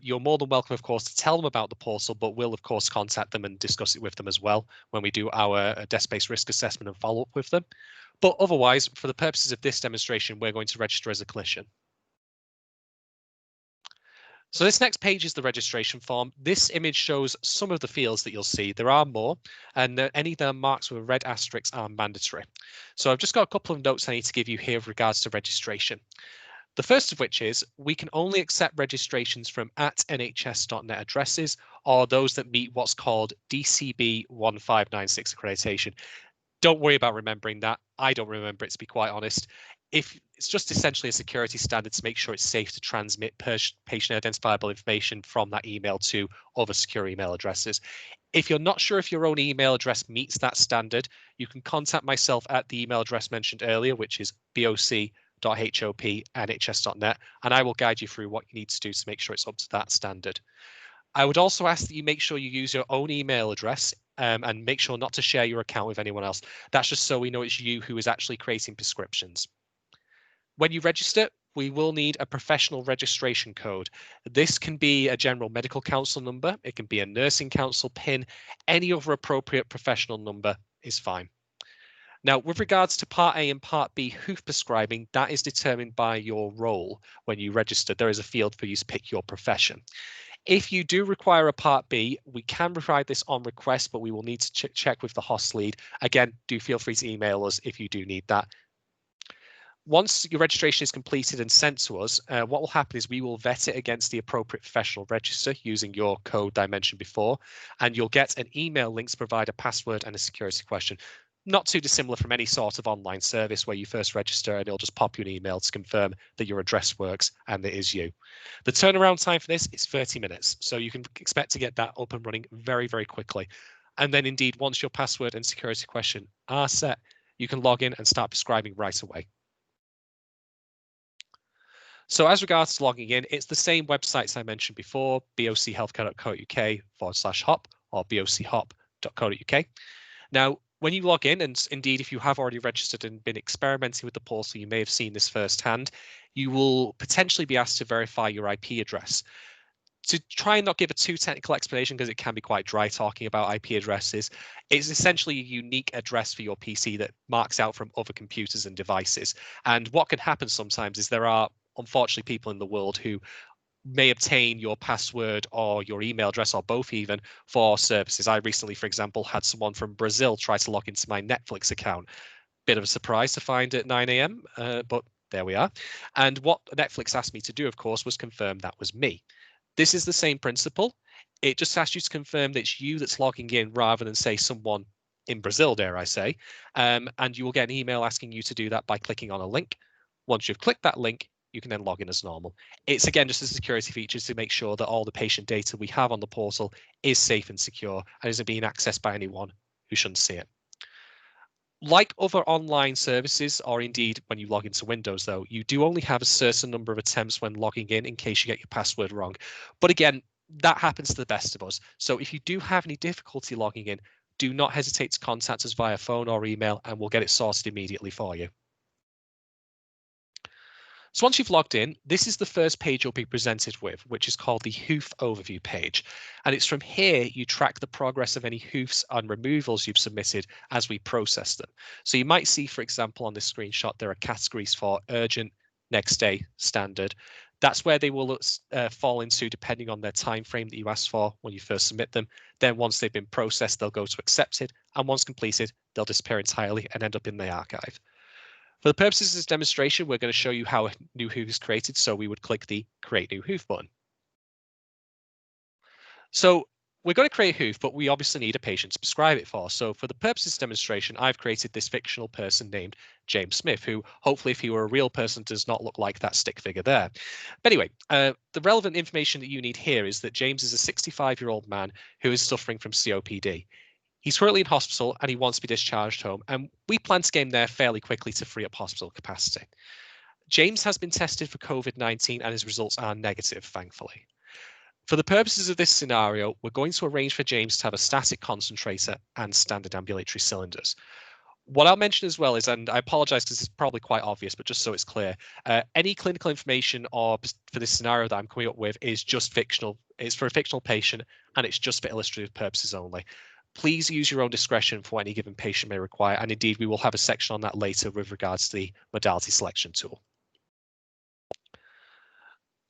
F: You're more than welcome, of course, to tell them about the portal, but we'll, of course, contact them and discuss it with them as well when we do our desk-based risk assessment and follow up with them. But otherwise, for the purposes of this demonstration, we're going to register as a clinician. So this next page is the registration form. This image shows some of the fields that you'll see. There are more, and any that are marked with red asterisks are mandatory. So I've just got a couple of notes I need to give you here with regards to registration. The first of which is we can only accept registrations from @nhs.net addresses or those that meet what's called DCB 1596 accreditation. Don't worry about remembering that. I don't remember it, to be quite honest. If it's just essentially a security standard to make sure it's safe to transmit patient identifiable information from that email to other secure email addresses. If you're not sure if your own email address meets that standard, you can contact myself at the email address mentioned earlier, which is boc.hop@nhs.net, and I will guide you through what you need to do to make sure it's up to that standard. I would also ask that you make sure you use your own email address and make sure not to share your account with anyone else. That's just so we know it's you who is actually creating prescriptions. When you register, we will need a professional registration code. This can be a general medical council number, it can be a nursing council PIN, any other appropriate professional number is fine. Now, with regards to Part A and Part B hoof prescribing, that is determined by your role when you register. There is a field for you to pick your profession. If you do require a Part B, we can provide this on request, but we will need to check with the HOS lead. Again, do feel free to email us if you do need that. Once your registration is completed and sent to us, what will happen is we will vet it against the appropriate professional register using your code that I mentioned before, and you'll get an email link to provide a password and a security question. Not too dissimilar from any sort of online service where you first register and it'll just pop you an email to confirm that your address works and it is you. The turnaround time for this is 30 minutes, so you can expect to get that up and running very, very quickly. And then indeed, once your password and security question are set, you can log in and start prescribing right away. So as regards to logging in, it's the same websites I mentioned before, bochealthcare.co.uk/hop or bochop.co.uk. Now, when you log in, and indeed, if you have already registered and been experimenting with the portal, you may have seen this firsthand, you will potentially be asked to verify your IP address. To try and not give a too technical explanation, because it can be quite dry talking about IP addresses, it's essentially a unique address for your PC that marks out from other computers and devices. And what can happen sometimes is there are, unfortunately, people in the world who may obtain your password or your email address or both even for services. I recently, for example, had someone from Brazil try to log into my Netflix account. Bit of a surprise to find at 9 a.m, but there we are. And what Netflix asked me to do, of course, was confirm that was me. This is the same principle. It just asks you to confirm that it's you that's logging in rather than, say, someone in Brazil, dare I say. And you will get an email asking you to do that by clicking on a link. Once you've clicked that link, you can then log in as normal. It's again just a security feature to make sure that all the patient data we have on the portal is safe and secure and isn't being accessed by anyone who shouldn't see it. Like other online services, or indeed when you log into Windows, though, you do only have a certain number of attempts when logging in case you get your password wrong. But again, that happens to the best of us. So if you do have any difficulty logging in, do not hesitate to contact us via phone or email and we'll get it sorted immediately for you. So once you've logged in, this is the first page you'll be presented with, which is called the hoof overview page. And it's from here you track the progress of any hoofs and removals you've submitted as we process them. So you might see, for example, on this screenshot, there are categories for urgent, next day, standard. That's where they will fall into depending on their time frame that you asked for when you first submit them. Then once they've been processed, they'll go to accepted. And once completed, they'll disappear entirely and end up in the archive. For the purposes of this demonstration, we're going to show you how a new hoof is created. So we would click the Create New Hoof button. So we're going to create a hoof, but we obviously need a patient to prescribe it for. So for the purposes of this demonstration, I've created this fictional person named James Smith, who hopefully, if he were a real person, does not look like that stick figure there. But anyway, the relevant information that you need here is that James is a 65-year-old man who is suffering from COPD. He's currently in hospital and he wants to be discharged home, and we plan to get him there fairly quickly to free up hospital capacity. James has been tested for COVID-19 and his results are negative, thankfully. For the purposes of this scenario, we're going to arrange for James to have a static concentrator and standard ambulatory cylinders. What I'll mention as well is, and I apologize because it's probably quite obvious, but just so it's clear, any clinical information or for this scenario that I'm coming up with is just fictional. It's for a fictional patient and it's just for illustrative purposes only. Please use your own discretion for what any given patient may require, and indeed we will have a section on that later with regards to the modality selection tool.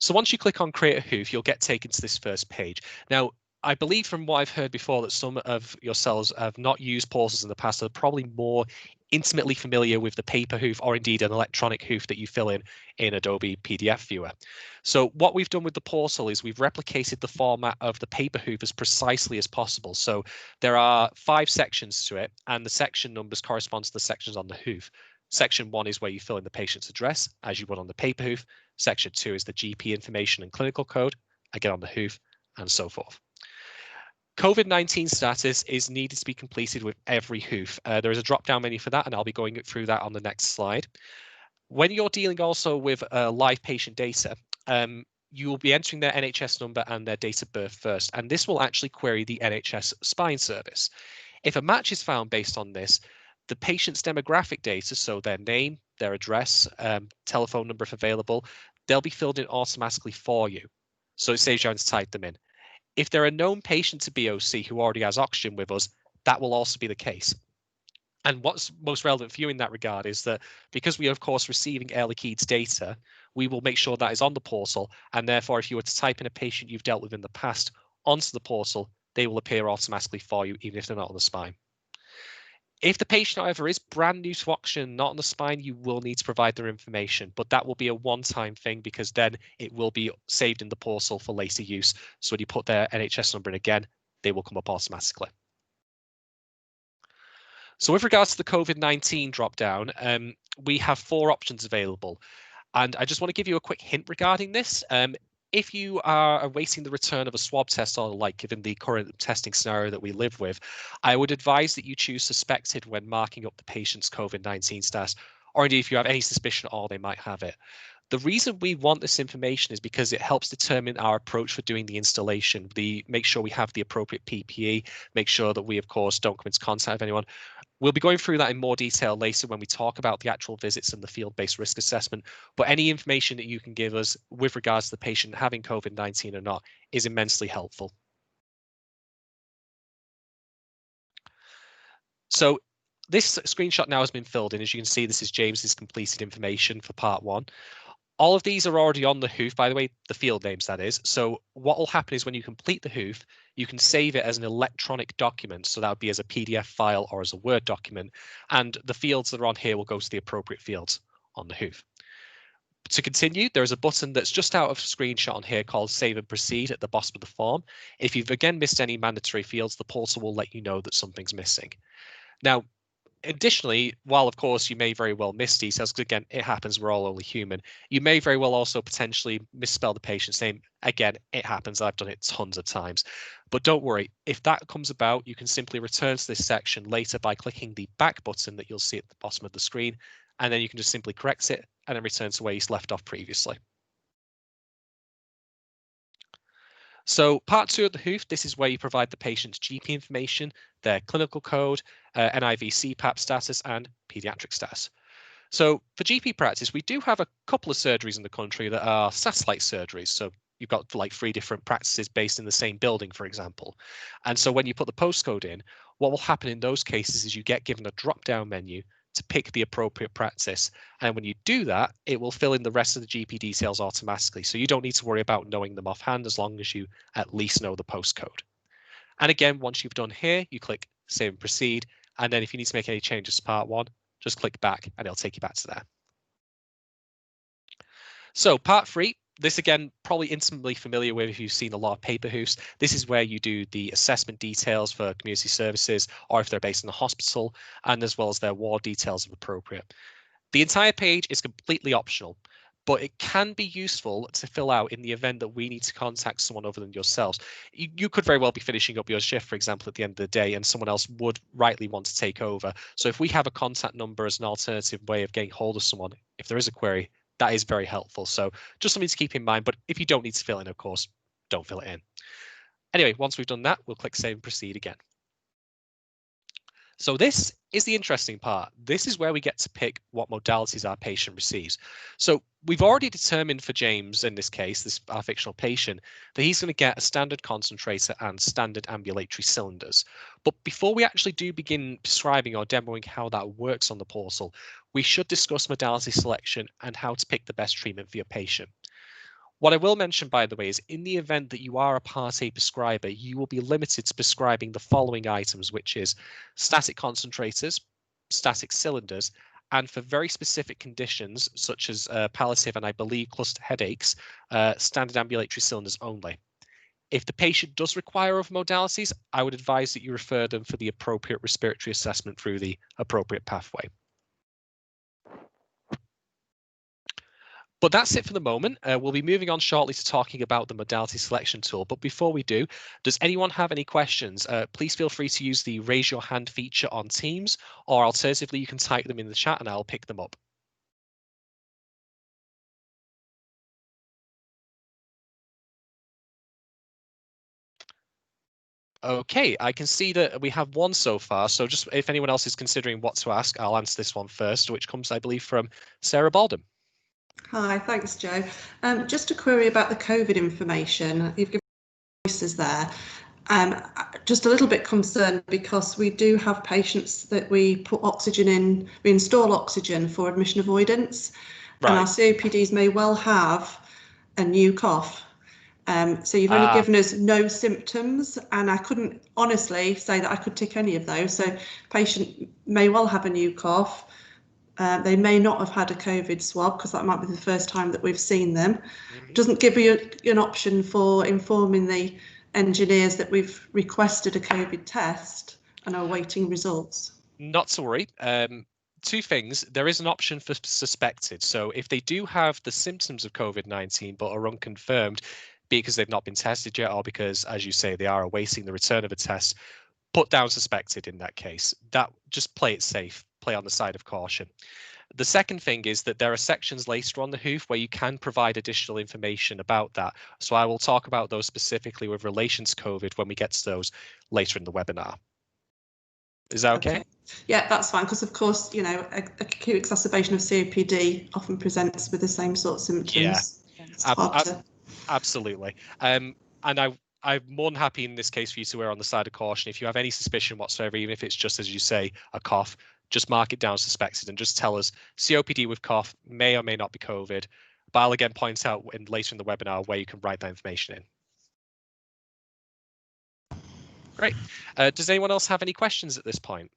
F: So once you click on create a hoof, you'll get taken to this first page. Now, I believe from what I've heard before that some of yourselves have not used portals in the past, are probably more intimately familiar with the paper hoof or indeed an electronic hoof that you fill in Adobe PDF Viewer. So what we've done with the portal is we've replicated the format of the paper hoof as precisely as possible. So there are 5 sections to it, and the section numbers correspond to the sections on the hoof. Section 1 is where you fill in the patient's address, as you would on the paper hoof. Section 2 is the GP information and clinical code, again on the hoof, and so forth. COVID-19 status is needed to be completed with every hoof. There is a drop-down menu for that, and I'll be going through that on the next slide. When you're dealing also with live patient data, you will be entering their NHS number and their date of birth first, and this will actually query the NHS spine service. If a match is found based on this, the patient's demographic data, so their name, their address, telephone number if available, they'll be filled in automatically for you. So it saves you having to type them in. If there are known patients to BOC who already has oxygen with us, that will also be the case. And what's most relevant for you in that regard is that because we are, of course, receiving Air Liquide's data, we will make sure that is on the portal. And therefore, if you were to type in a patient you've dealt with in the past onto the portal, they will appear automatically for you, even if they're not on the spine. If the patient, however, is brand new to oxygen, not on the spine, you will need to provide their information, but that will be a one-time thing because then it will be saved in the portal for later use. So when you put their NHS number in again, they will come up automatically. So with regards to the COVID-19 drop-down, we have 4 options available. And I just want to give you a quick hint regarding this. If you are awaiting the return of a swab test or the like, given the current testing scenario that we live with, I would advise that you choose suspected when marking up the patient's COVID-19 status, or indeed if you have any suspicion at all, they might have it. The reason we want this information is because it helps determine our approach for doing the installation. Make sure we have the appropriate PPE, make sure that we, of course, don't come into contact with anyone. We'll be going through that in more detail later when we talk about the actual visits and the field-based risk assessment. But any information that you can give us with regards to the patient having COVID-19 or not is immensely helpful. So this screenshot now has been filled in. As you can see, this is James's completed information for part 1. All of these are already on the hoof, by the way, the field names that is. So what will happen is when you complete the hoof, you can save it as an electronic document. So that would be as a PDF file or as a Word document. And the fields that are on here will go to the appropriate fields on the hoof. To continue, there is a button that's just out of screenshot on here called Save and Proceed at the bottom of the form. If you've again missed any mandatory fields, the portal will let you know that something's missing. Now, additionally, while of course you may very well miss details, because again, it happens, we're all only human, you may very well also potentially misspell the patient's name. Again, it happens, I've done it tons of times. But don't worry, if that comes about, you can simply return to this section later by clicking the back button that you'll see at the bottom of the screen, and then you can just simply correct it and then return to where you left off previously. So part 2 of the hoof, this is where you provide the patient's GP information, their clinical code, NIV CPAP status, and pediatric status. So for GP practice, we do have a couple of surgeries in the country that are satellite surgeries. So you've got like 3 different practices based in the same building, for example. And so when you put the postcode in, what will happen in those cases is you get given a drop-down menu to pick the appropriate practice. And when you do that, it will fill in the rest of the GP details automatically. So you don't need to worry about knowing them offhand as long as you at least know the postcode. And again, once you've done here, you click Save and Proceed. And then if you need to make any changes to part 1, just click back and it'll take you back to there. So part 3, this again, probably intimately familiar with if you've seen a lot of paper hoofs. This is where you do the assessment details for community services, or if they're based in a hospital, and as well as their ward details if appropriate. The entire page is completely optional, but it can be useful to fill out in the event that we need to contact someone other than yourselves. You could very well be finishing up your shift, for example, at the end of the day, and someone else would rightly want to take over. So if we have a contact number as an alternative way of getting hold of someone, if there is a query, that is very helpful. So just something to keep in mind, but if you don't need to fill in, of course, don't fill it in. Anyway, once we've done that, we'll click Save and Proceed again. So this is the interesting part. This is where we get to pick what modalities our patient receives. So we've already determined for James, in this case, our fictional patient, that he's going to get a standard concentrator and standard ambulatory cylinders. But before we actually do begin prescribing or demoing how that works on the portal, we should discuss modality selection and how to pick the best treatment for your patient. What I will mention, by the way, is in the event that you are a Part A prescriber, you will be limited to prescribing the following items, which is static concentrators, static cylinders, and for very specific conditions, such as palliative and I believe cluster headaches, standard ambulatory cylinders only. If the patient does require other modalities, I would advise that you refer them for the appropriate respiratory assessment through the appropriate pathway. But that's it for the moment. We'll be moving on shortly to talking about the modality selection tool. But before we do, does anyone have any questions? Please feel free to use the raise your hand feature on Teams, or alternatively, you can type them in the chat and I'll pick them up. Okay, I can see that we have one so far. So just if anyone else is considering what to ask, I'll answer this one first, which comes, I believe, from Sarah Baldwin.
G: Hi, thanks, Joe. Just a query about the COVID information. You've given voices there. Just a little bit concerned because we do have patients that we put oxygen in, we install oxygen for admission avoidance, right. And our COPDs may well have a new cough. So you've only given us no symptoms, and I couldn't honestly say that I could tick any of those. So patient may well have a new cough. They may not have had a COVID swab because that might be the first time that we've seen them. It doesn't give you an option for informing the engineers that we've requested a COVID test and are awaiting results.
F: Not to worry. Two things. There is an option for suspected. So if they do have the symptoms of COVID-19 but are unconfirmed because they've not been tested yet, or because, as you say, they are awaiting the return of a test, put down suspected in that case. That just play it safe, play on the side of caution. The second thing is that there are sections later on the hoof where you can provide additional information about that. So I will talk about those specifically with relation to COVID when we get to those later in the webinar. Is that okay?
G: Yeah, that's fine, because of course, you know, acute exacerbation of COPD often presents with the same sort of symptoms.
F: Yeah, absolutely. And I'm more than happy in this case for you to err on the side of caution. If you have any suspicion whatsoever, even if it's just, as you say, a cough, just mark it down suspected and just tell us COPD with cough may or may not be COVID. But I'll again point out later in the webinar where you can write that information in. Great. Does anyone else have any questions at this point?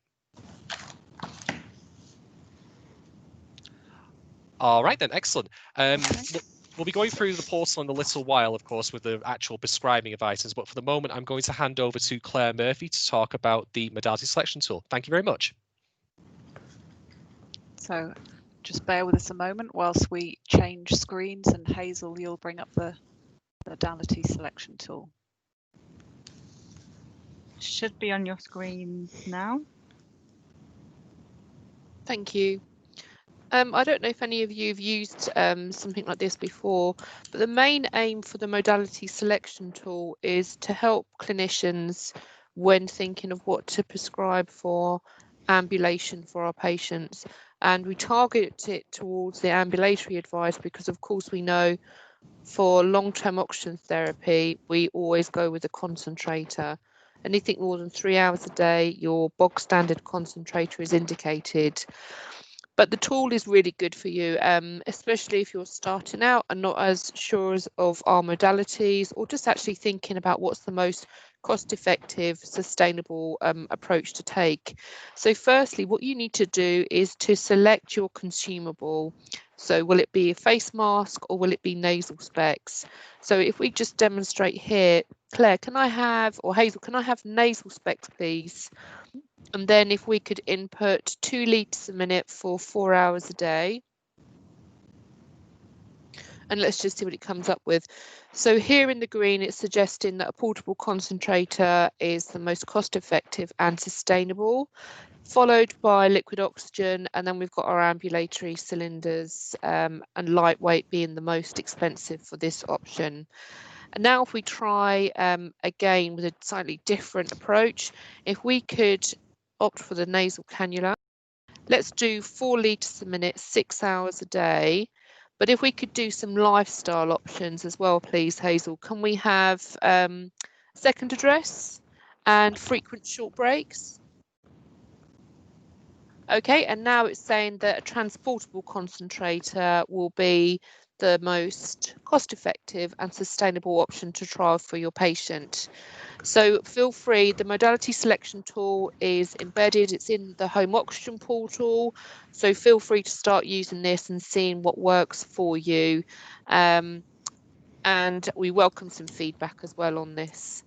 F: All right, then. Excellent. We'll be going through the portal in a little while, of course, with the actual prescribing of items. But for the moment, I'm going to hand over to Claire Murphy to talk about the modality selection tool. Thank you very much.
B: So just bear with us a moment whilst we change screens, and Hazel, you'll bring up the modality selection tool.
A: Should be on your screen now.
D: Thank you. I don't know if any of you have used something like this before, but the main aim for the modality selection tool is to help clinicians when thinking of what to prescribe for ambulation for our patients. And we target it towards the ambulatory advice because, of course, we know for long-term oxygen therapy, we always go with a concentrator. Anything more than 3 hours a day, your bog standard concentrator is indicated. But the tool is really good for you, especially if you're starting out and not as sure of our modalities, or just actually thinking about what's the most cost-effective, sustainable approach to take. So firstly, what you need to do is to select your consumable. So will it be a face mask or will it be nasal specs? So if we just demonstrate here, Claire, can I have, or Hazel, can I have nasal specs, please? And then if we could input 2 litres a minute for 4 hours a day. And let's just see what it comes up with. So here in the green, it's suggesting that a portable concentrator is the most cost effective and sustainable, followed by liquid oxygen. And then we've got our ambulatory cylinders and lightweight being the most expensive for this option. And now if we try again with a slightly different approach, if we could opt for the nasal cannula, let's do 4 litres a minute, 6 hours a day. But if we could do some lifestyle options as well, please, Hazel, can we have second address and frequent short breaks? Okay, and now it's saying that a transportable concentrator will be the most cost-effective and sustainable option to trial for your patient. So feel free, the modality selection tool is embedded, it's in the home oxygen portal, so feel free to start using this and seeing what works for you. And we welcome some feedback as well on this.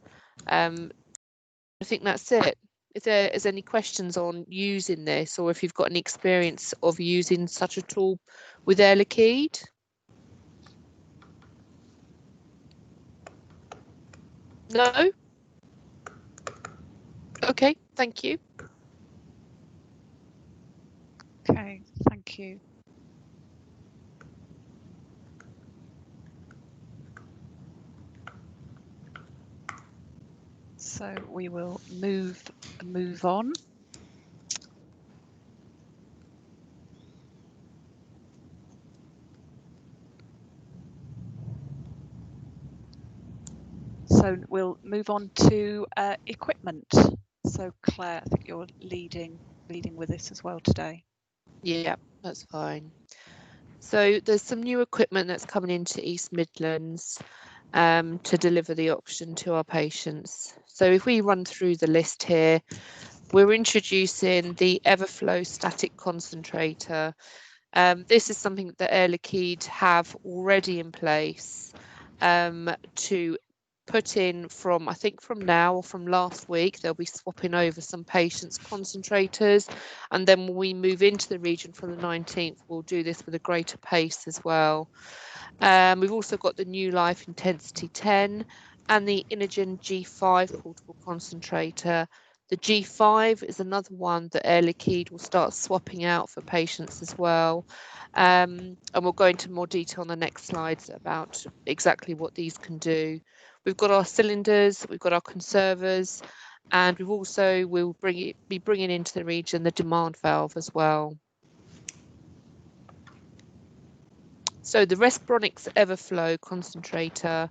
D: I think that's it. If there is any questions on using this, or if you've got any experience of using such a tool with Air Liquide? No? Okay, thank you.
B: Okay, thank you. So we will move on. So we'll move on to equipment. So Claire, I think you're leading with this as well today.
D: Yeah, that's fine. So there's some new equipment that's coming into East Midlands to deliver the oxygen to our patients. So if we run through the list here, we're introducing the Everflow static concentrator. This is something that Air Liquide have already in place to put in from, I think from now or from last week, they'll be swapping over some patients' concentrators. And then when we move into the region from the 19th, we'll do this with a greater pace as well. We've also got the New Life Intensity 10 and the Inogen G5 portable concentrator. The G5 is another one that Air Liquide will start swapping out for patients as well. And we'll go into more detail on the next slides about exactly what these can do. We've got our cylinders, we've got our conservers, and we've also will be bringing into the region the demand valve as well. So the Respironics Everflow concentrator.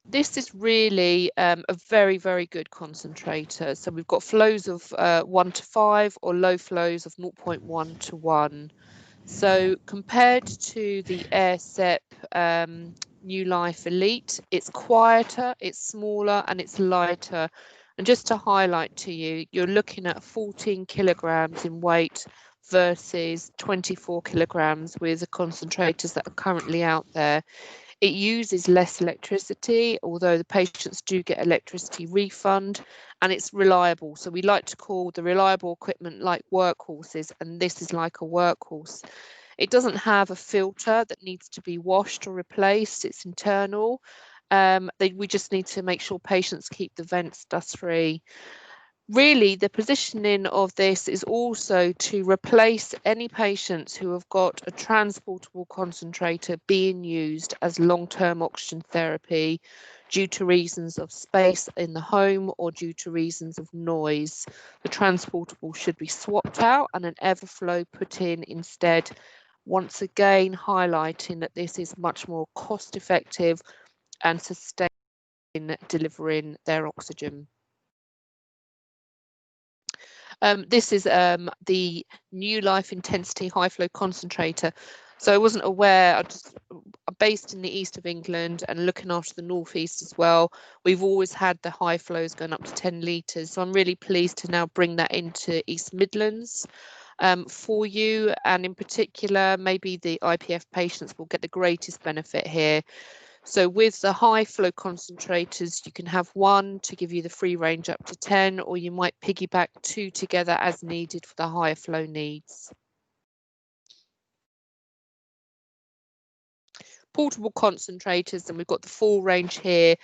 D: This is really a very, very good concentrator. So we've got flows of 1 to 5 or low flows of 0.1 to 1. So compared to the AirSep New Life Elite, it's quieter, it's smaller and it's lighter. And just to highlight to you, you're looking at 14 kilograms in weight versus 24 kilograms with the concentrators that are currently out there. It uses less electricity, although the patients do get electricity refund, and it's reliable. So we like to call the reliable equipment like workhorses, and this is like a workhorse. It doesn't have a filter that needs to be washed or replaced. It's internal. We just need to make sure patients keep the vents dust-free. Really, the positioning of this is also to replace any patients who have got a transportable concentrator being used as long-term oxygen therapy due to reasons of space in the home or due to reasons of noise. The transportable should be swapped out and an Everflow put in instead, once again highlighting that this is much more cost-effective and sustainable in delivering their oxygen. This is the New Life Intensity High Flow Concentrator. So I wasn't aware, I'm based in the east of England and looking after the northeast as well. We've always had the high flows going up to 10 litres. So I'm really pleased to now bring that into East Midlands for you. And in particular, maybe the IPF patients will get the greatest benefit here. So with the high flow concentrators, you can have one to give you the free range up to 10, or you might piggyback 2 together as needed for the higher flow needs. Portable concentrators, and we've got the full range here.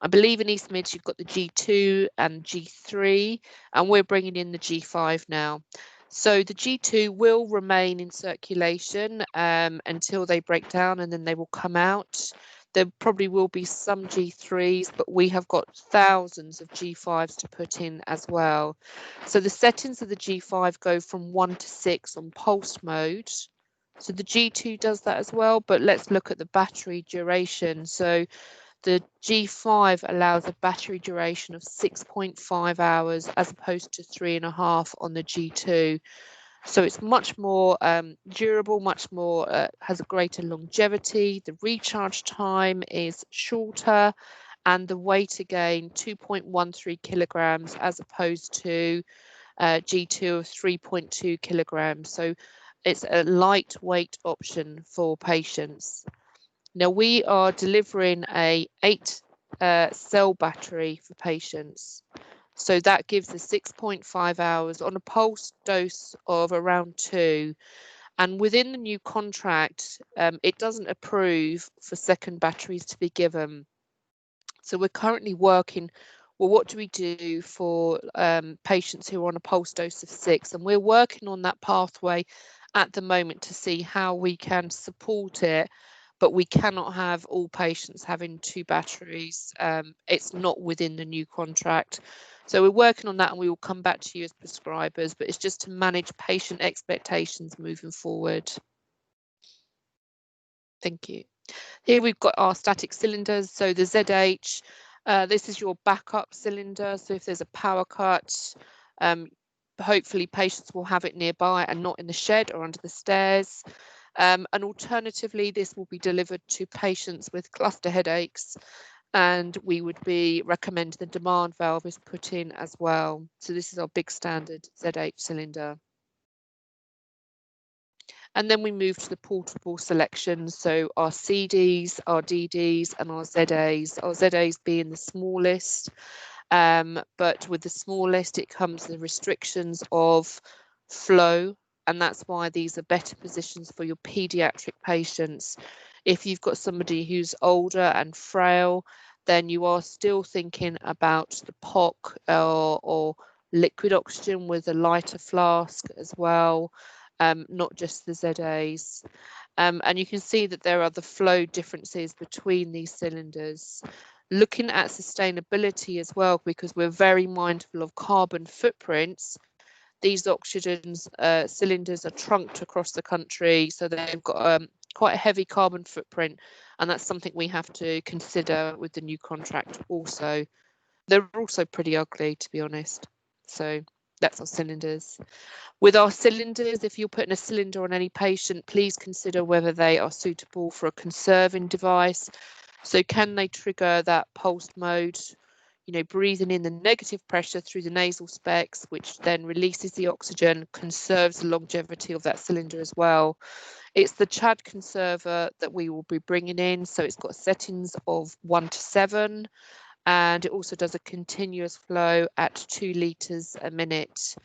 D: I believe in East Mids you've got the G2 and G3, and we're bringing in the G5 now. So the G2 will remain in circulation until they break down, and then they will come out. There probably will be some G3s, but we have got thousands of G5s to put in as well. So the settings of the G5 go from 1 to 6 on pulse mode. So the G2 does that as well, but let's look at the battery duration. So the G5 allows a battery duration of 6.5 hours as opposed to 3.5 on the G2. So it's much more durable, much more has a greater longevity. The recharge time is shorter, and the weight again 2.13 kilograms as opposed to G2 of 3.2 kilograms. So it's a lightweight option for patients. Now we are delivering a 8 cell battery for patients. So that gives us 6.5 hours on a pulse dose of around 2. And within the new contract, it doesn't approve for second batteries to be given. So we're currently working, well, what do we do for patients who are on a pulse dose of 6? And we're working on that pathway at the moment to see how we can support it, but we cannot have all patients having 2 batteries. It's not within the new contract. So we're working on that, and we will come back to you as prescribers, but it's just to manage patient expectations moving forward. Thank you. Here we've got our static cylinders. So the ZH, this is your backup cylinder. So if there's a power cut, hopefully patients will have it nearby and not in the shed or under the stairs. And alternatively, this will be delivered to patients with cluster headaches, and we would be recommending the demand valve is put in as well. So this is our big standard ZH cylinder. And then we move to the portable selections. So our CDs, our DDs, and our ZAs. Our ZAs being the smallest, but with the smallest, it comes the restrictions of flow, and that's why these are better positions for your pediatric patients. If you've got somebody who's older and frail, then you are still thinking about the POC or liquid oxygen with a lighter flask as well. Not just the ZAs. And you can see that there are the flow differences between these cylinders. Looking at sustainability as well, because we're very mindful of carbon footprints, these oxygen cylinders are trunked across the country, so they've got quite a heavy carbon footprint, and that's something we have to consider with the new contract also. They're also pretty ugly, to be honest. So that's our cylinders. With our cylinders, if you're putting a cylinder on any patient, please consider whether they are suitable for a conserving device. So can they trigger that pulsed mode, you know, breathing in the negative pressure through the nasal specs, which then releases the oxygen, conserves the longevity of that cylinder as well. It's the CHAD conserver that we will be bringing in. So it's got settings of 1 to 7. And it also does a continuous flow at 2 litres a minute.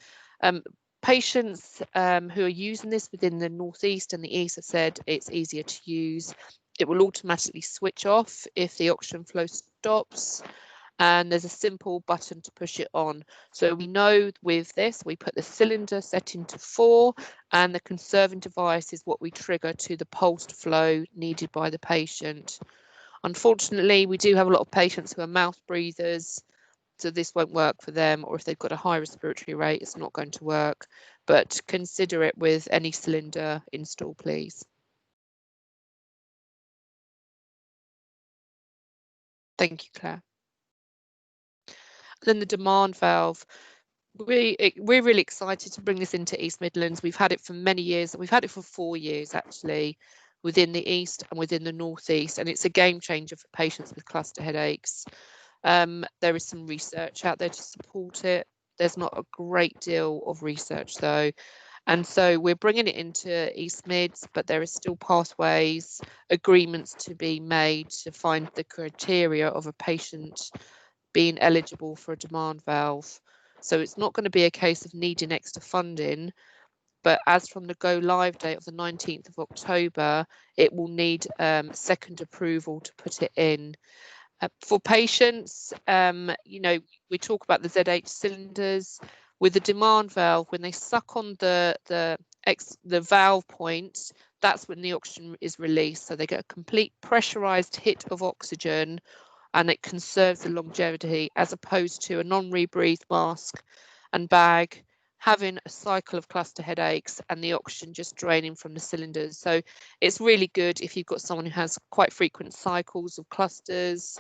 D: Patients who are using this within the northeast and the east have said it's easier to use. It will automatically switch off if the oxygen flow stops, and there's a simple button to push it on. So we know with this, we put the cylinder setting to 4, and the conserving device is what we trigger to the pulsed flow needed by the patient. Unfortunately, we do have a lot of patients who are mouth breathers, so this won't work for them, or if they've got a high respiratory rate, it's not going to work. But consider it with any cylinder install, please. Thank you, Claire. Then the demand valve. We're really excited to bring this into East Midlands. We've had it for many years. We've had it for 4 years, actually, within the East and within the Northeast, and it's a game changer for patients with cluster headaches. There is some research out there to support it. There's not a great deal of research though. And so we're bringing it into East Mids, but there is still pathways, agreements to be made to find the criteria of a patient being eligible for a demand valve. So it's not going to be a case of needing extra funding, but as from the go live date of the 19th of October, it will need second approval to put it in. For patients, you know, we talk about the ZH cylinders. With the demand valve, when they suck on the valve point, that's when the oxygen is released. So they get a complete pressurized hit of oxygen, and it conserves the longevity, as opposed to a non-rebreathed mask and bag having a cycle of cluster headaches and the oxygen just draining from the cylinders. So it's really good if you've got someone who has quite frequent cycles of clusters,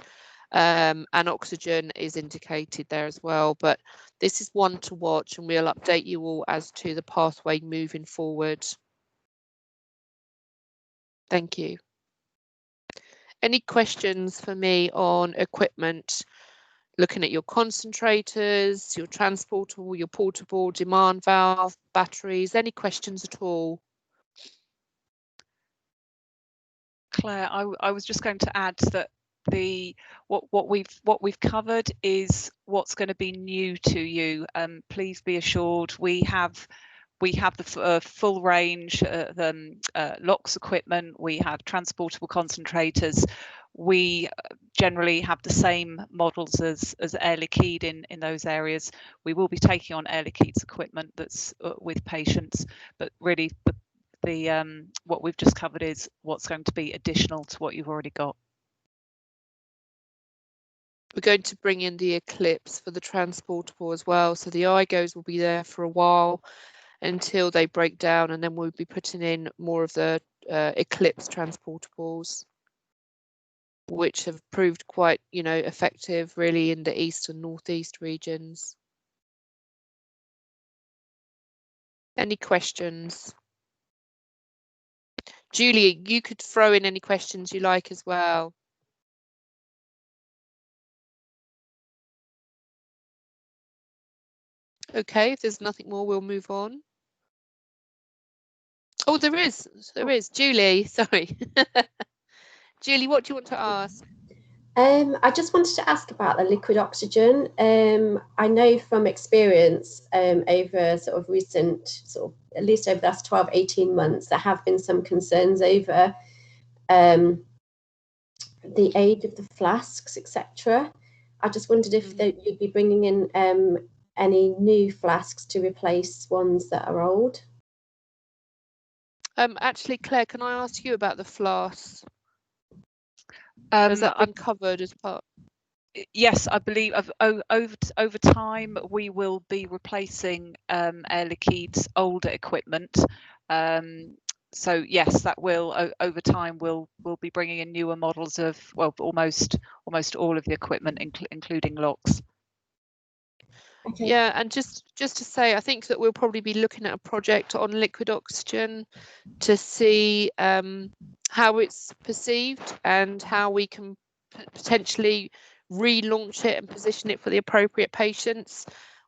D: and oxygen is indicated there as well. But this is one to watch, and we'll update you all as to the pathway moving forward. Thank you. Any questions for me on equipment? Looking at your concentrators, your transportable, your portable, demand valve, batteries, any questions at all?
B: Claire, I was just going to add that what we've covered is what's going to be new to you. Please be assured we have the full range of LOX equipment. We have transportable concentrators. We generally have the same models as Air Liquide in those areas. We will be taking on Air Liquide's equipment that's with patients, but really the what we've just covered is what's going to be additional to what you've already got.
D: We're going to bring in the Eclipse for the transportable as well. So the IGOs will be there for a while until they break down, and then we'll be putting in more of the Eclipse transportables, which have proved quite, effective really in the east and northeast regions. Any questions? Julie, you could throw in any questions you like as well. Okay, if there's nothing more, we'll move on. Oh, there is. Julie, sorry. Julie, what do you want to ask?
T: I just wanted to ask about the liquid oxygen. I know from experience over sort of recent, at least over the last 12, 18 months, there have been some concerns over the age of the flasks, etc. I just wondered if you'd be bringing in any new flasks to replace ones that are old.
D: Actually, Claire, can I ask you about the flasks? Has that been covered as part?
B: Yes, I believe over time we will be replacing Air Liquide's older equipment. So yes, that will over time we'll be bringing in newer models of, well, almost all of the equipment, including locks.
T: Okay.
D: Yeah, and just to say, I think that we'll probably be looking at a project on liquid oxygen to see how it's perceived and how we can potentially relaunch it and position it for the appropriate patients.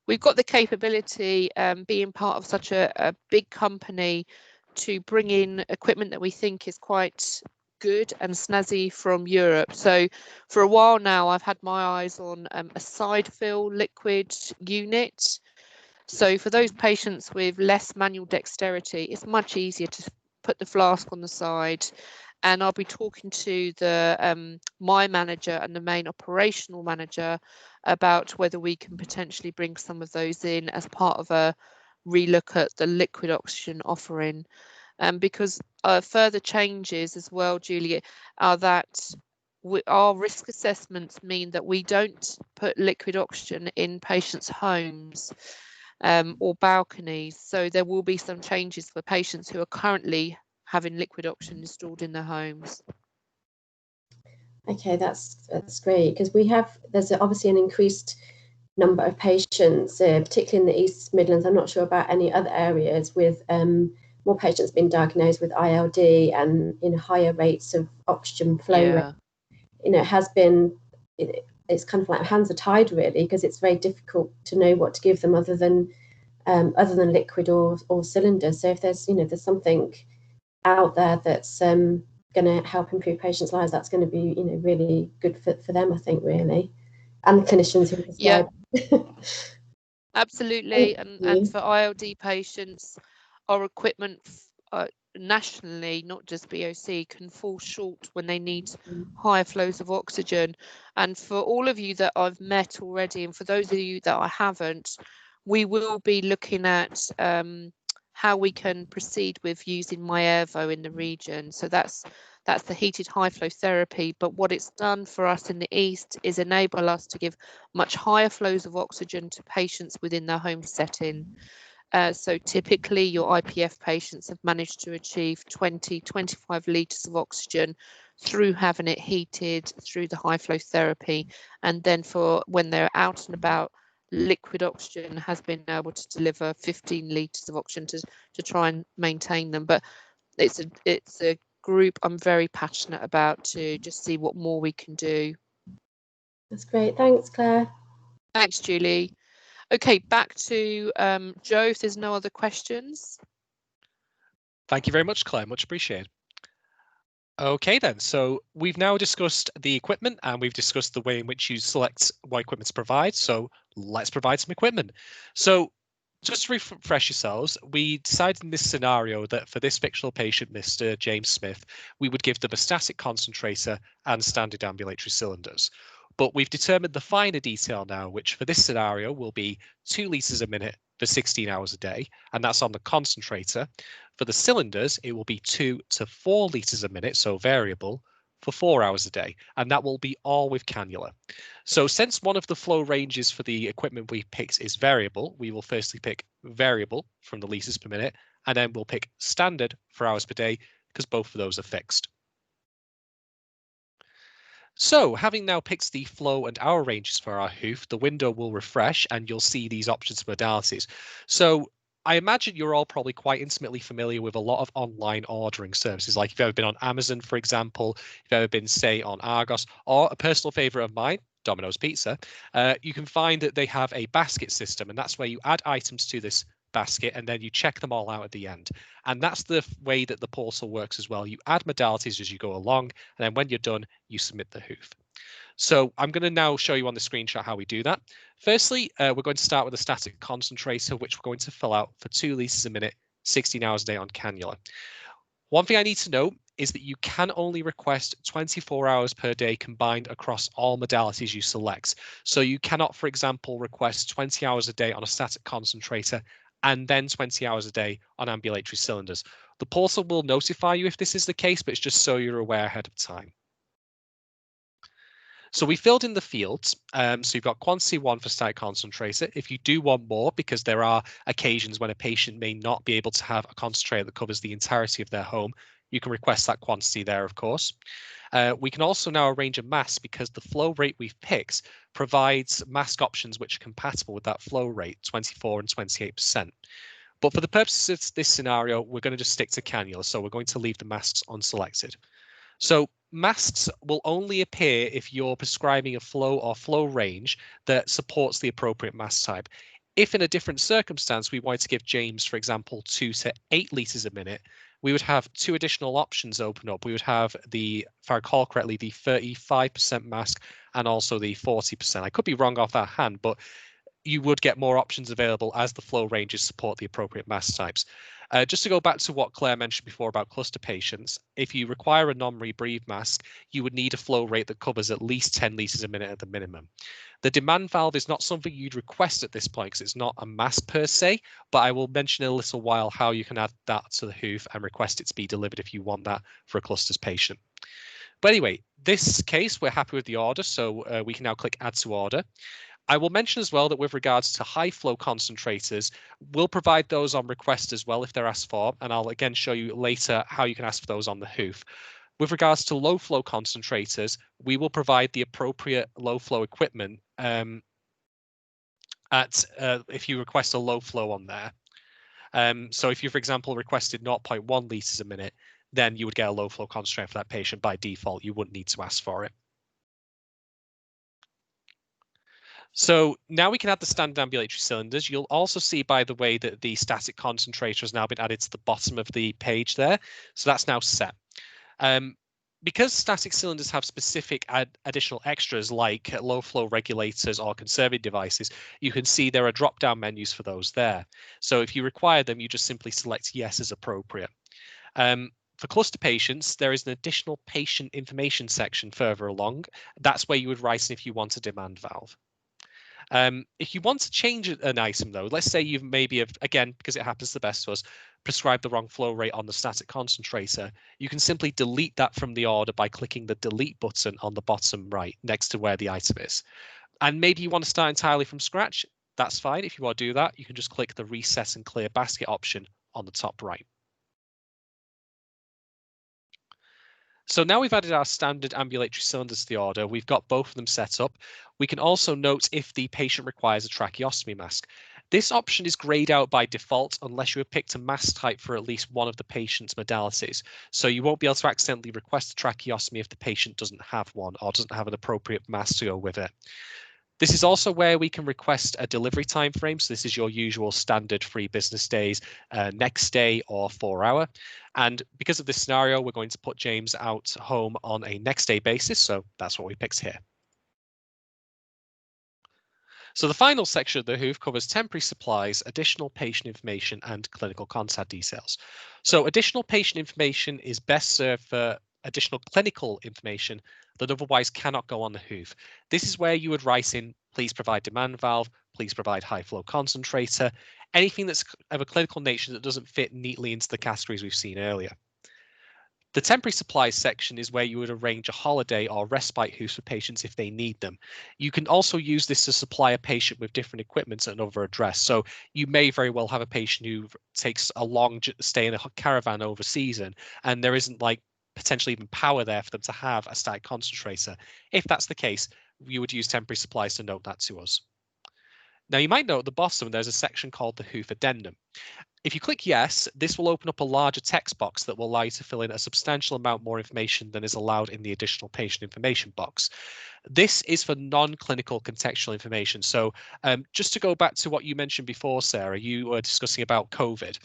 D: We've got the capability, being part of such a big company, to bring in equipment that we think is quite good and snazzy from Europe. So for a while now, I've had my eyes on a side fill liquid unit. So for those patients with less manual dexterity, it's much easier to put the flask on the side. And I'll be talking to the my manager and the main operational manager about whether we can potentially bring some of those in as part of a relook at the liquid oxygen offering. Because further changes as well, Julia, are that our risk assessments mean that we don't put liquid oxygen in patients' homes or balconies. So there will be some changes for patients who are currently having liquid oxygen installed in their homes.
T: Okay, that's great, because there's obviously an increased number of patients, particularly in the East Midlands. I'm not sure about any other areas, with more patients being diagnosed with ILD and higher rates of oxygen flow rate. It has been, it's kind of like hands are tied really, because it's very difficult to know what to give them other than liquid or cylinders. So if there's there's something out there that's going to help improve patients' lives, that's going to be really good for them, I think, really, and the clinicians who prescribe.
D: Yeah. Absolutely. And for ILD patients, our equipment nationally, not just BOC, can fall short when they need higher flows of oxygen. And for all of you that I've met already, and for those of you that I haven't, we will be looking at how we can proceed with using MyAirvo in the region. So that's the heated high flow therapy. But what it's done for us in the east is enable us to give much higher flows of oxygen to patients within their home setting. So typically your IPF patients have managed to achieve 20-25 litres of oxygen through having it heated through the high flow therapy. And then for when they're out and about, liquid oxygen has been able to deliver 15 litres of oxygen to try and maintain them. But it's a group I'm very passionate about to just see what more we can do.
T: That's great. Thanks, Claire.
D: Thanks, Julie. Okay, back to Joe, if there's no other questions.
F: Thank you very much, Claire. Much appreciated. Okay then, so we've now discussed the equipment and we've discussed the way in which you select what equipment to provide. So let's provide some equipment. So just to refresh yourselves, we decided in this scenario that for this fictional patient, Mr. James Smith, we would give them a static concentrator and standard ambulatory cylinders. But we've determined the finer detail now, which for this scenario will be 2 litres a minute for 16 hours a day, and that's on the concentrator. For the cylinders, it will be 2 to 4 litres a minute, so variable, for 4 hours a day, and that will be all with cannula. So since one of the flow ranges for the equipment we picked is variable, we will firstly pick variable from the litres per minute, and then we'll pick standard for hours per day, because both of those are fixed. So having now picked the flow and hour ranges for our hoof, the window will refresh and you'll see these options modalities. So I imagine you're all probably quite intimately familiar with a lot of online ordering services, like if you've ever been on Amazon, for example, if you've ever been, say, on Argos, or a personal favorite of mine, Domino's Pizza, you can find that they have a basket system, and that's where you add items to this basket and then you check them all out at the end. And that's the way that the portal works as well. You add modalities as you go along, and then when you're done, you submit the hoof. So I'm going to now show you on the screenshot how we do that. Firstly, we're going to start with a static concentrator, which we're going to fill out for 2 litres a minute, 16 hours a day on cannula. One thing I need to note is that you can only request 24 hours per day combined across all modalities you select. So you cannot, for example, request 20 hours a day on a static concentrator and then 20 hours a day on ambulatory cylinders. The portal will notify you if this is the case, but it's just so you're aware ahead of time. So we filled in the fields. So you've got quantity 1 for static concentrator. If you do want more, because there are occasions when a patient may not be able to have a concentrator that covers the entirety of their home, you can request that quantity there, of course. We can also now arrange a mask because the flow rate we've picked provides mask options which are compatible with that flow rate, 24 and 28%. But for the purposes of this scenario, we're going to just stick to cannula. So we're going to leave the masks unselected. So masks will only appear if you're prescribing a flow or flow range that supports the appropriate mask type. If in a different circumstance we wanted to give James, for example, 2 to 8 litres a minute, we would have 2 additional options open up. We would have the, if I recall correctly, the 35% mask and also the 40%. I could be wrong off that hand, but you would get more options available as the flow ranges support the appropriate mask types. Just to go back to what Claire mentioned before about cluster patients, if you require a non-rebreathe mask, you would need a flow rate that covers at least 10 litres a minute at the minimum. The demand valve is not something you'd request at this point because it's not a mask per se, but I will mention in a little while how you can add that to the hoof and request it to be delivered if you want that for a clusters patient. But anyway, this case, we're happy with the order, so we can now click Add to Order. I will mention as well that with regards to high flow concentrators, we'll provide those on request as well if they're asked for, and I'll again show you later how you can ask for those on the hoof. With regards to low flow concentrators, we will provide the appropriate low flow equipment if you request a low flow on there. So if you, for example, requested 0.1 litres a minute, then you would get a low flow concentrator for that patient by default. You wouldn't need to ask for it. So now we can add the standard ambulatory cylinders. You'll also see, by the way, that the static concentrator has now been added to the bottom of the page there. So that's now set. Because static cylinders have specific additional extras like low flow regulators or conserving devices, you can see there are drop-down menus for those there. So if you require them, you just simply select yes as appropriate. For cluster patients, there is an additional patient information section further along. That's where you would write in if you want a demand valve. If you want to change an item though, let's say you've maybe, again, because it happens to the best of us, prescribed the wrong flow rate on the static concentrator, you can simply delete that from the order by clicking the delete button on the bottom right next to where the item is. And maybe you want to start entirely from scratch. That's fine. If you want to do that, you can just click the reset and clear basket option on the top right. So now we've added our standard ambulatory cylinders to the order, we've got both of them set up. We can also note if the patient requires a tracheostomy mask. This option is grayed out by default unless you have picked a mask type for at least one of the patient's modalities. So you won't be able to accidentally request a tracheostomy if the patient doesn't have one or doesn't have an appropriate mask to go with it. This is also where we can request a delivery time frame. So this is your usual standard 3 business days, next day or 4 hour. And because of this scenario, we're going to put James out home on a next day basis. So that's what we picked here. So the final section of the HOOF covers temporary supplies, additional patient information and clinical contact details. So additional patient information is best served for additional clinical information that otherwise cannot go on the HOOF. This is where you would write in, please provide demand valve, please provide high flow concentrator, anything that's of a clinical nature that doesn't fit neatly into the categories we've seen earlier. The temporary supplies section is where you would arrange a holiday or respite HOOFs for patients if they need them. You can also use this to supply a patient with different equipment at another address. So you may very well have a patient who takes a long stay in a caravan over season, and there isn't like potentially even power there for them to have a static concentrator. If that's the case, you would use temporary supplies to note that to us. Now you might note at the bottom there's a section called the HOOF addendum. If you click yes, this will open up a larger text box that will allow you to fill in a substantial amount more information than is allowed in the additional patient information box. This is for non-clinical contextual information. So just to go back to what you mentioned before, Sarah, you were discussing about COVID.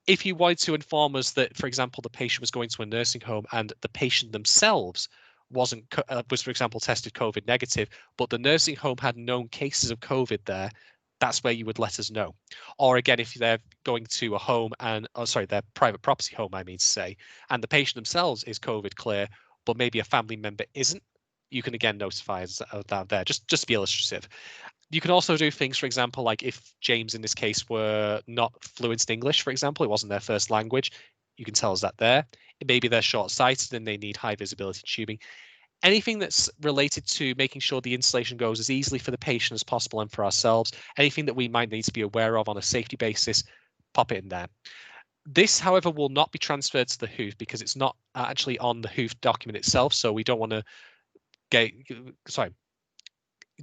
F: If you wanted to inform us that, for example, the patient was going to a nursing home and the patient themselves was, for example, tested COVID negative, but the nursing home had known cases of COVID there, that's where you would let us know. Or again, if they're going to a home and, their private property home, I mean to say, and the patient themselves is COVID clear, but maybe a family member isn't, you can again notify us of that there, just to be illustrative. You can also do things, for example, like if James in this case were not fluent in English, for example, it wasn't their first language, you can tell us that there. Maybe they're short-sighted and they need high visibility tubing. Anything that's related to making sure the installation goes as easily for the patient as possible and for ourselves, anything that we might need to be aware of on a safety basis, pop it in there. This, however, will not be transferred to the HOOF because it's not actually on the HOOF document itself. So we don't want to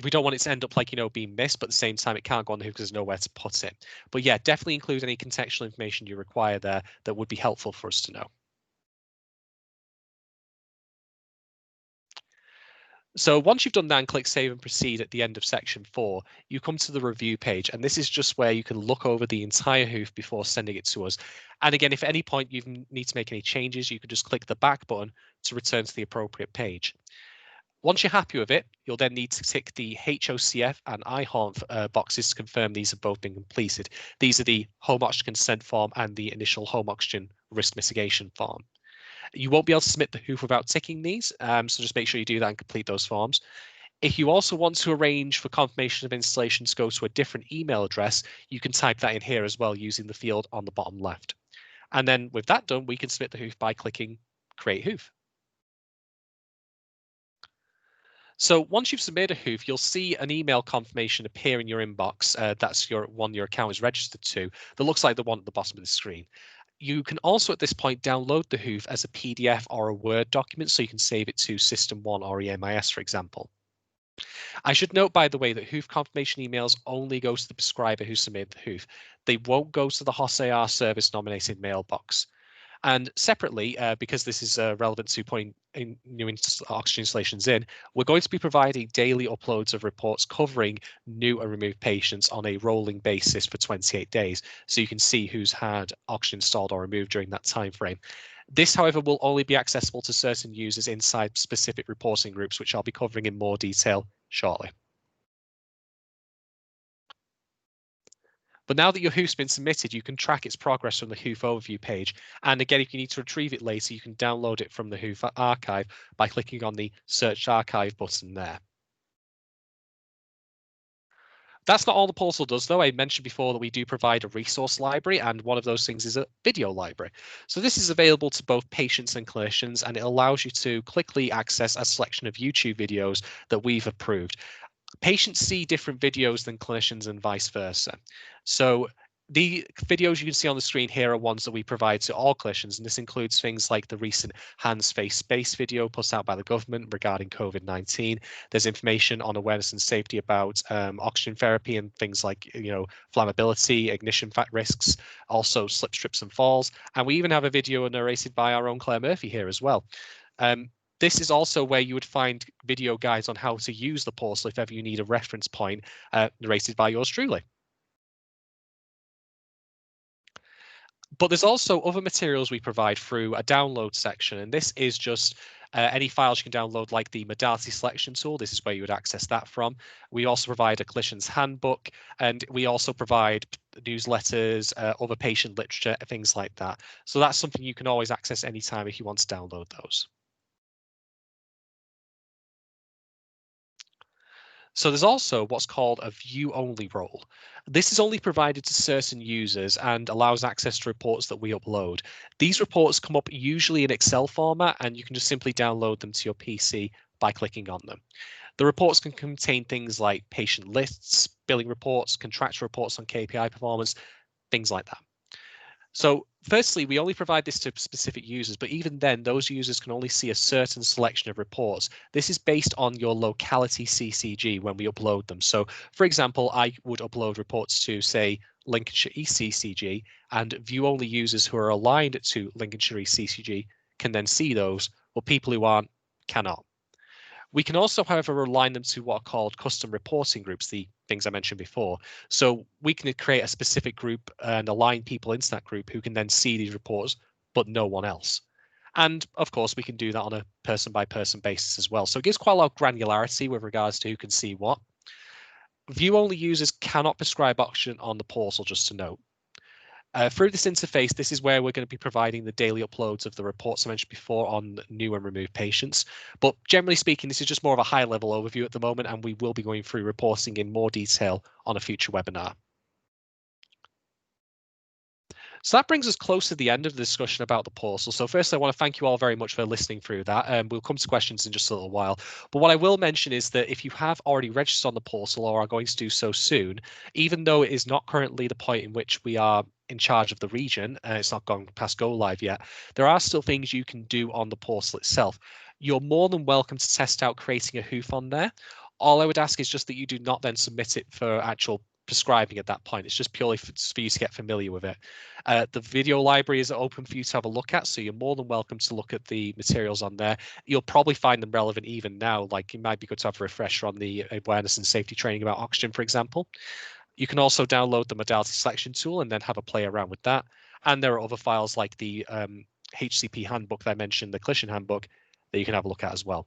F: we don't want it to end up like, being missed, but at the same time, it can't go on the HOOF because there's nowhere to put it. But yeah, definitely include any contextual information you require there that would be helpful for us to know. So once you've done that and click Save and Proceed at the end of section 4, you come to the review page, and this is just where you can look over the entire HOOF before sending it to us. And again, if at any point you need to make any changes, you can just click the back button to return to the appropriate page. Once you're happy with it, you'll then need to tick the HOCF and IHORN boxes to confirm these have both been completed. These are the home oxygen consent form and the initial home oxygen risk mitigation form. You won't be able to submit the HOOF without ticking these, so just make sure you do that and complete those forms. If you also want to arrange for confirmation of installation to go to a different email address, you can type that in here as well using the field on the bottom left. And then with that done, we can submit the HOOF by clicking Create HOOF. So once you've submitted a HOOF, you'll see an email confirmation appear in your inbox. That's your one your account is registered to. That looks like the one at the bottom of the screen. You can also at this point download the HOOF as a PDF or a Word document, so you can save it to System 1 or EMIS, for example. I should note, by the way, that HOOF confirmation emails only go to the prescriber who submitted the HOOF. They won't go to the HOSAR service nominated mailbox. And separately, because this is relevant to putting new oxygen installations in, we're going to be providing daily uploads of reports covering new and removed patients on a rolling basis for 28 days. So you can see who's had oxygen installed or removed during that time frame. This, however, will only be accessible to certain users inside specific reporting groups, which I'll be covering in more detail shortly. But now that your HOOF's been submitted, you can track its progress from the HOOF overview page. And again, if you need to retrieve it later, you can download it from the HOOF archive by clicking on the Search Archive button there. That's not all the portal does, though. I mentioned before that we do provide a resource library, and one of those things is a video library. So this is available to both patients and clinicians, and it allows you to quickly access a selection of YouTube videos that we've approved. Patients see different videos than clinicians and vice versa. So the videos you can see on the screen here are ones that we provide to all clinicians, and this includes things like the recent Hands, Face, Space video put out by the government regarding COVID-19. There's information on awareness and safety about oxygen therapy and things like, flammability, ignition fact risks, also slip, trips and falls. And we even have a video narrated by our own Claire Murphy here as well. This is also where you would find video guides on how to use the portal if ever you need a reference point, narrated by yours truly. But there's also other materials we provide through a download section, and this is just any files you can download, like the modality selection tool. This is where you would access that from. We also provide a clinician's handbook, and we also provide newsletters, other patient literature, things like that. So that's something you can always access anytime if you want to download those. So there's also what's called a view-only role. This is only provided to certain users and allows access to reports that we upload. These reports come up usually in Excel format, and you can just simply download them to your PC by clicking on them. The reports can contain things like patient lists, billing reports, contractual reports on KPI performance, things like that. So firstly, we only provide this to specific users, but even then, those users can only see a certain selection of reports. This is based on your locality CCG when we upload them. So for example, I would upload reports to, say, Lincolnshire East CCG, and view-only users who are aligned to Lincolnshire East CCG can then see those, but people who aren't cannot. We can also, however, align them to what are called custom reporting groups, the things I mentioned before. So we can create a specific group and align people into that group who can then see these reports, but no one else. And of course, we can do that on a person by person basis as well. So it gives quite a lot of granularity with regards to who can see what. View-only users cannot prescribe oxygen on the portal, just to note. Through this interface, this is where we're going to be providing the daily uploads of the reports I mentioned before on new and removed patients. But generally speaking, this is just more of a high-level overview at the moment, and we will be going through reporting in more detail on a future webinar. So that brings us close to the end of the discussion about the portal. So first, I want to thank you all very much for listening through that. We'll come to questions in just a little while. But what I will mention is that if you have already registered on the portal or are going to do so soon, even though it is not currently the point in which we are in charge of the region, it's not gone past go live yet, there are still things you can do on the portal itself. You're more than welcome to test out creating a hoof on there. All I would ask is just that you do not then submit it for actual prescribing at that point. It's just purely for you to get familiar with it. The video library is open for you to have a look at, so you're more than welcome to look at the materials on there. You'll probably find them relevant even now, like it might be good to have a refresher on the awareness and safety training about oxygen, for example. You can also download the modality selection tool and then have a play around with that. And there are other files like the HCP handbook that I mentioned, the clinician handbook, that you can have a look at as well.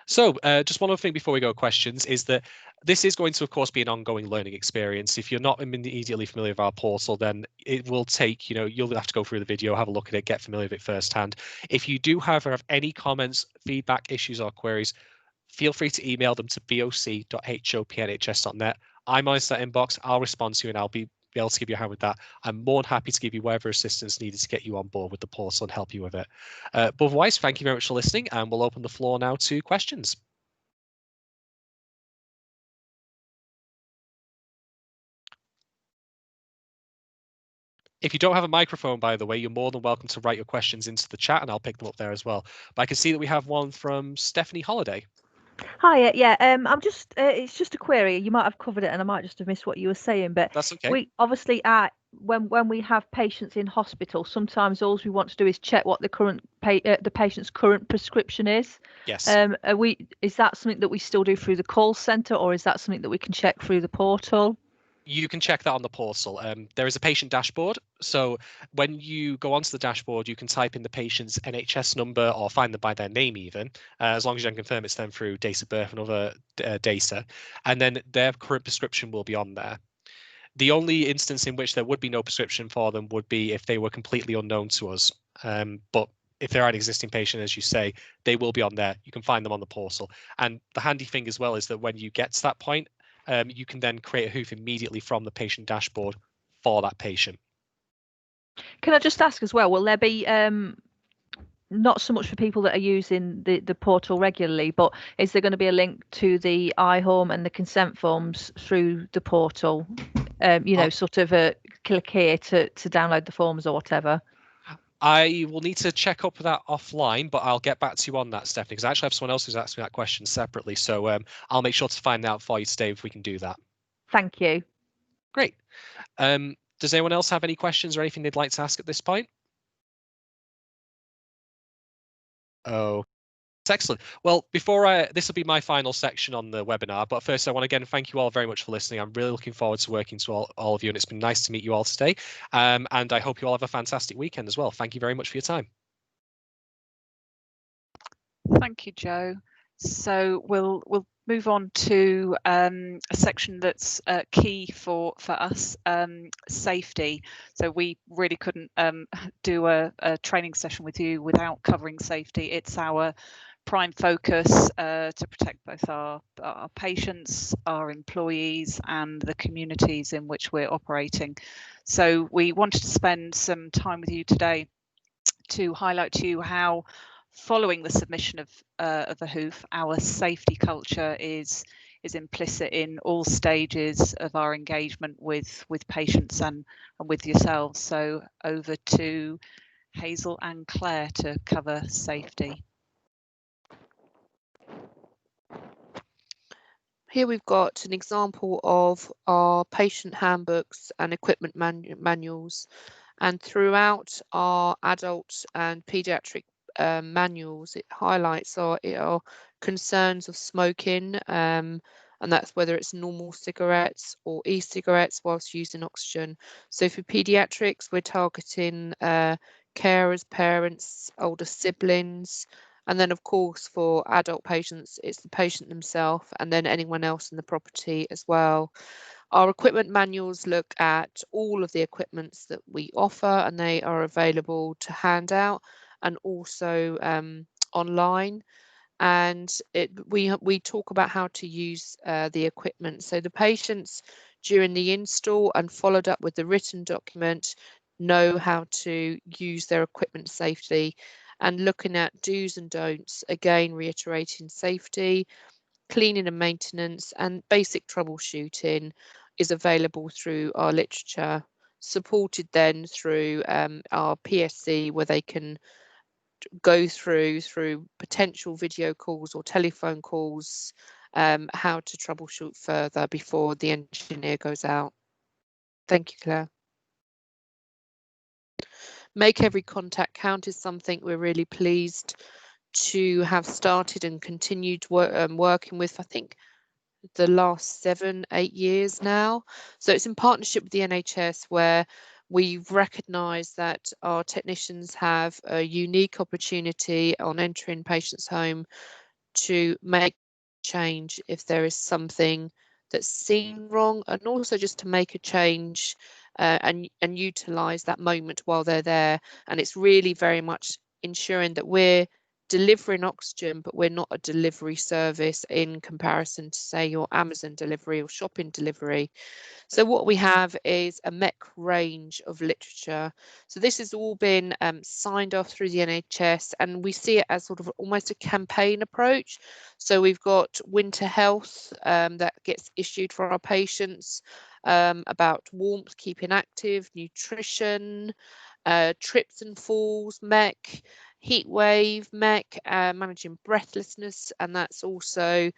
F: So just one other thing before we go to questions is that this is going to, of course, be an ongoing learning experience. If you're not immediately familiar with our portal, then it will take, you'll have to go through the video, have a look at it, get familiar with it firsthand. If you do, however, have any comments, feedback, issues or queries, feel free to email them to boc.hopnhs.net. I'm on that inbox. I'll respond to you and I'll be able to give you a hand with that. I'm more than happy to give you whatever assistance needed to get you on board with the portal and help you with it. But otherwise, thank you very much for listening, and we'll open the floor now to questions. If you don't have a microphone, by the way, you're more than welcome to write your questions into the chat and I'll pick them up there as well. But I can see that we have one from Stephanie Holiday.
Q: Hi, yeah, I'm just, it's just a query. You might have covered it and I might just have missed what you were saying, but
F: that's okay.
Q: We obviously when we have patients in hospital, sometimes all we want to do is check what the current the patient's current prescription is.
F: Yes.
Q: Is that something that we still do through the call centre, or is that something that we can check through the portal?
F: You can check that on the portal. There is a patient dashboard. So when you go onto the dashboard, you can type in the patient's NHS number or find them by their name even, as long as you can confirm it's them through date of birth and other data. And then their current prescription will be on there. The only instance in which there would be no prescription for them would be if they were completely unknown to us. But if they're an existing patient, as you say, they will be on there. You can find them on the portal. And the handy thing as well is that when you get to that point, you can then create a hoof immediately from the patient dashboard for that patient.
Q: Can I just ask as well, will there be not so much for people that are using the portal regularly, but is there going to be a link to the iHome and the consent forms through the portal? You know, sort of a click here to download the forms or whatever.
F: I will need to check up with that offline, but I'll get back to you on that, Stephanie, because I actually have someone else who's asked me that question separately. So I'll make sure to find out for you today if we can do that.
Q: Thank you.
F: Great. Does anyone else have any questions or anything they'd like to ask at this point? Oh, that's excellent. Well, before this will be my final section on the webinar, but first I want to again thank you all very much for listening. I'm really looking forward to working to all of you, and it's been nice to meet you all today. And I hope you all have a fantastic weekend as well. Thank you very much for your time.
B: Thank you, Joe. So we'll move on to a section that's key for us, safety. So we really couldn't do a training session with you without covering safety. It's our prime focus to protect both our patients, our employees, and the communities in which we're operating. So we wanted to spend some time with you today to highlight to you how, following the submission of the hoof, our safety culture is implicit in all stages of our engagement with patients and with yourselves. So over to Hazel and Claire to cover safety.
D: Here we've got an example of our patient handbooks and equipment manuals, and throughout our adult and paediatric manuals, it highlights our concerns of smoking, and that's whether it's normal cigarettes or e-cigarettes whilst using oxygen. So for paediatrics, we're targeting carers, parents, older siblings, and then of course for adult patients, it's the patient themselves and then anyone else in the property as well. Our equipment manuals look at all of the equipments that we offer, and they are available to hand out and also online. And we talk about how to use the equipment. So the patients during the install and followed up with the written document know how to use their equipment safely, and looking at do's and don'ts, again reiterating safety, cleaning and maintenance, and basic troubleshooting is available through our literature, supported then through our PSC, where they can go through potential video calls or telephone calls, how to troubleshoot further before the engineer goes out. Thank you, Claire. Make every contact count is something we're really pleased to have started and continued working with, I think, the last 7-8 years now. So it's in partnership with the NHS, where we've recognised that our technicians have a unique opportunity on entering patients' home to make change if there is something that's seen wrong, and also just to make a change and utilise that moment while they're there. And it's really very much ensuring that we're delivering oxygen, but we're not a delivery service in comparison to, say, your Amazon delivery or shopping delivery. So what we have is a MEC range of literature. So this has all been signed off through the NHS, and we see it as sort of almost a campaign approach. So we've got winter health that gets issued for our patients, about warmth, keeping active, nutrition, trips and falls MEC, heat wave MEC, managing breathlessness, and that's also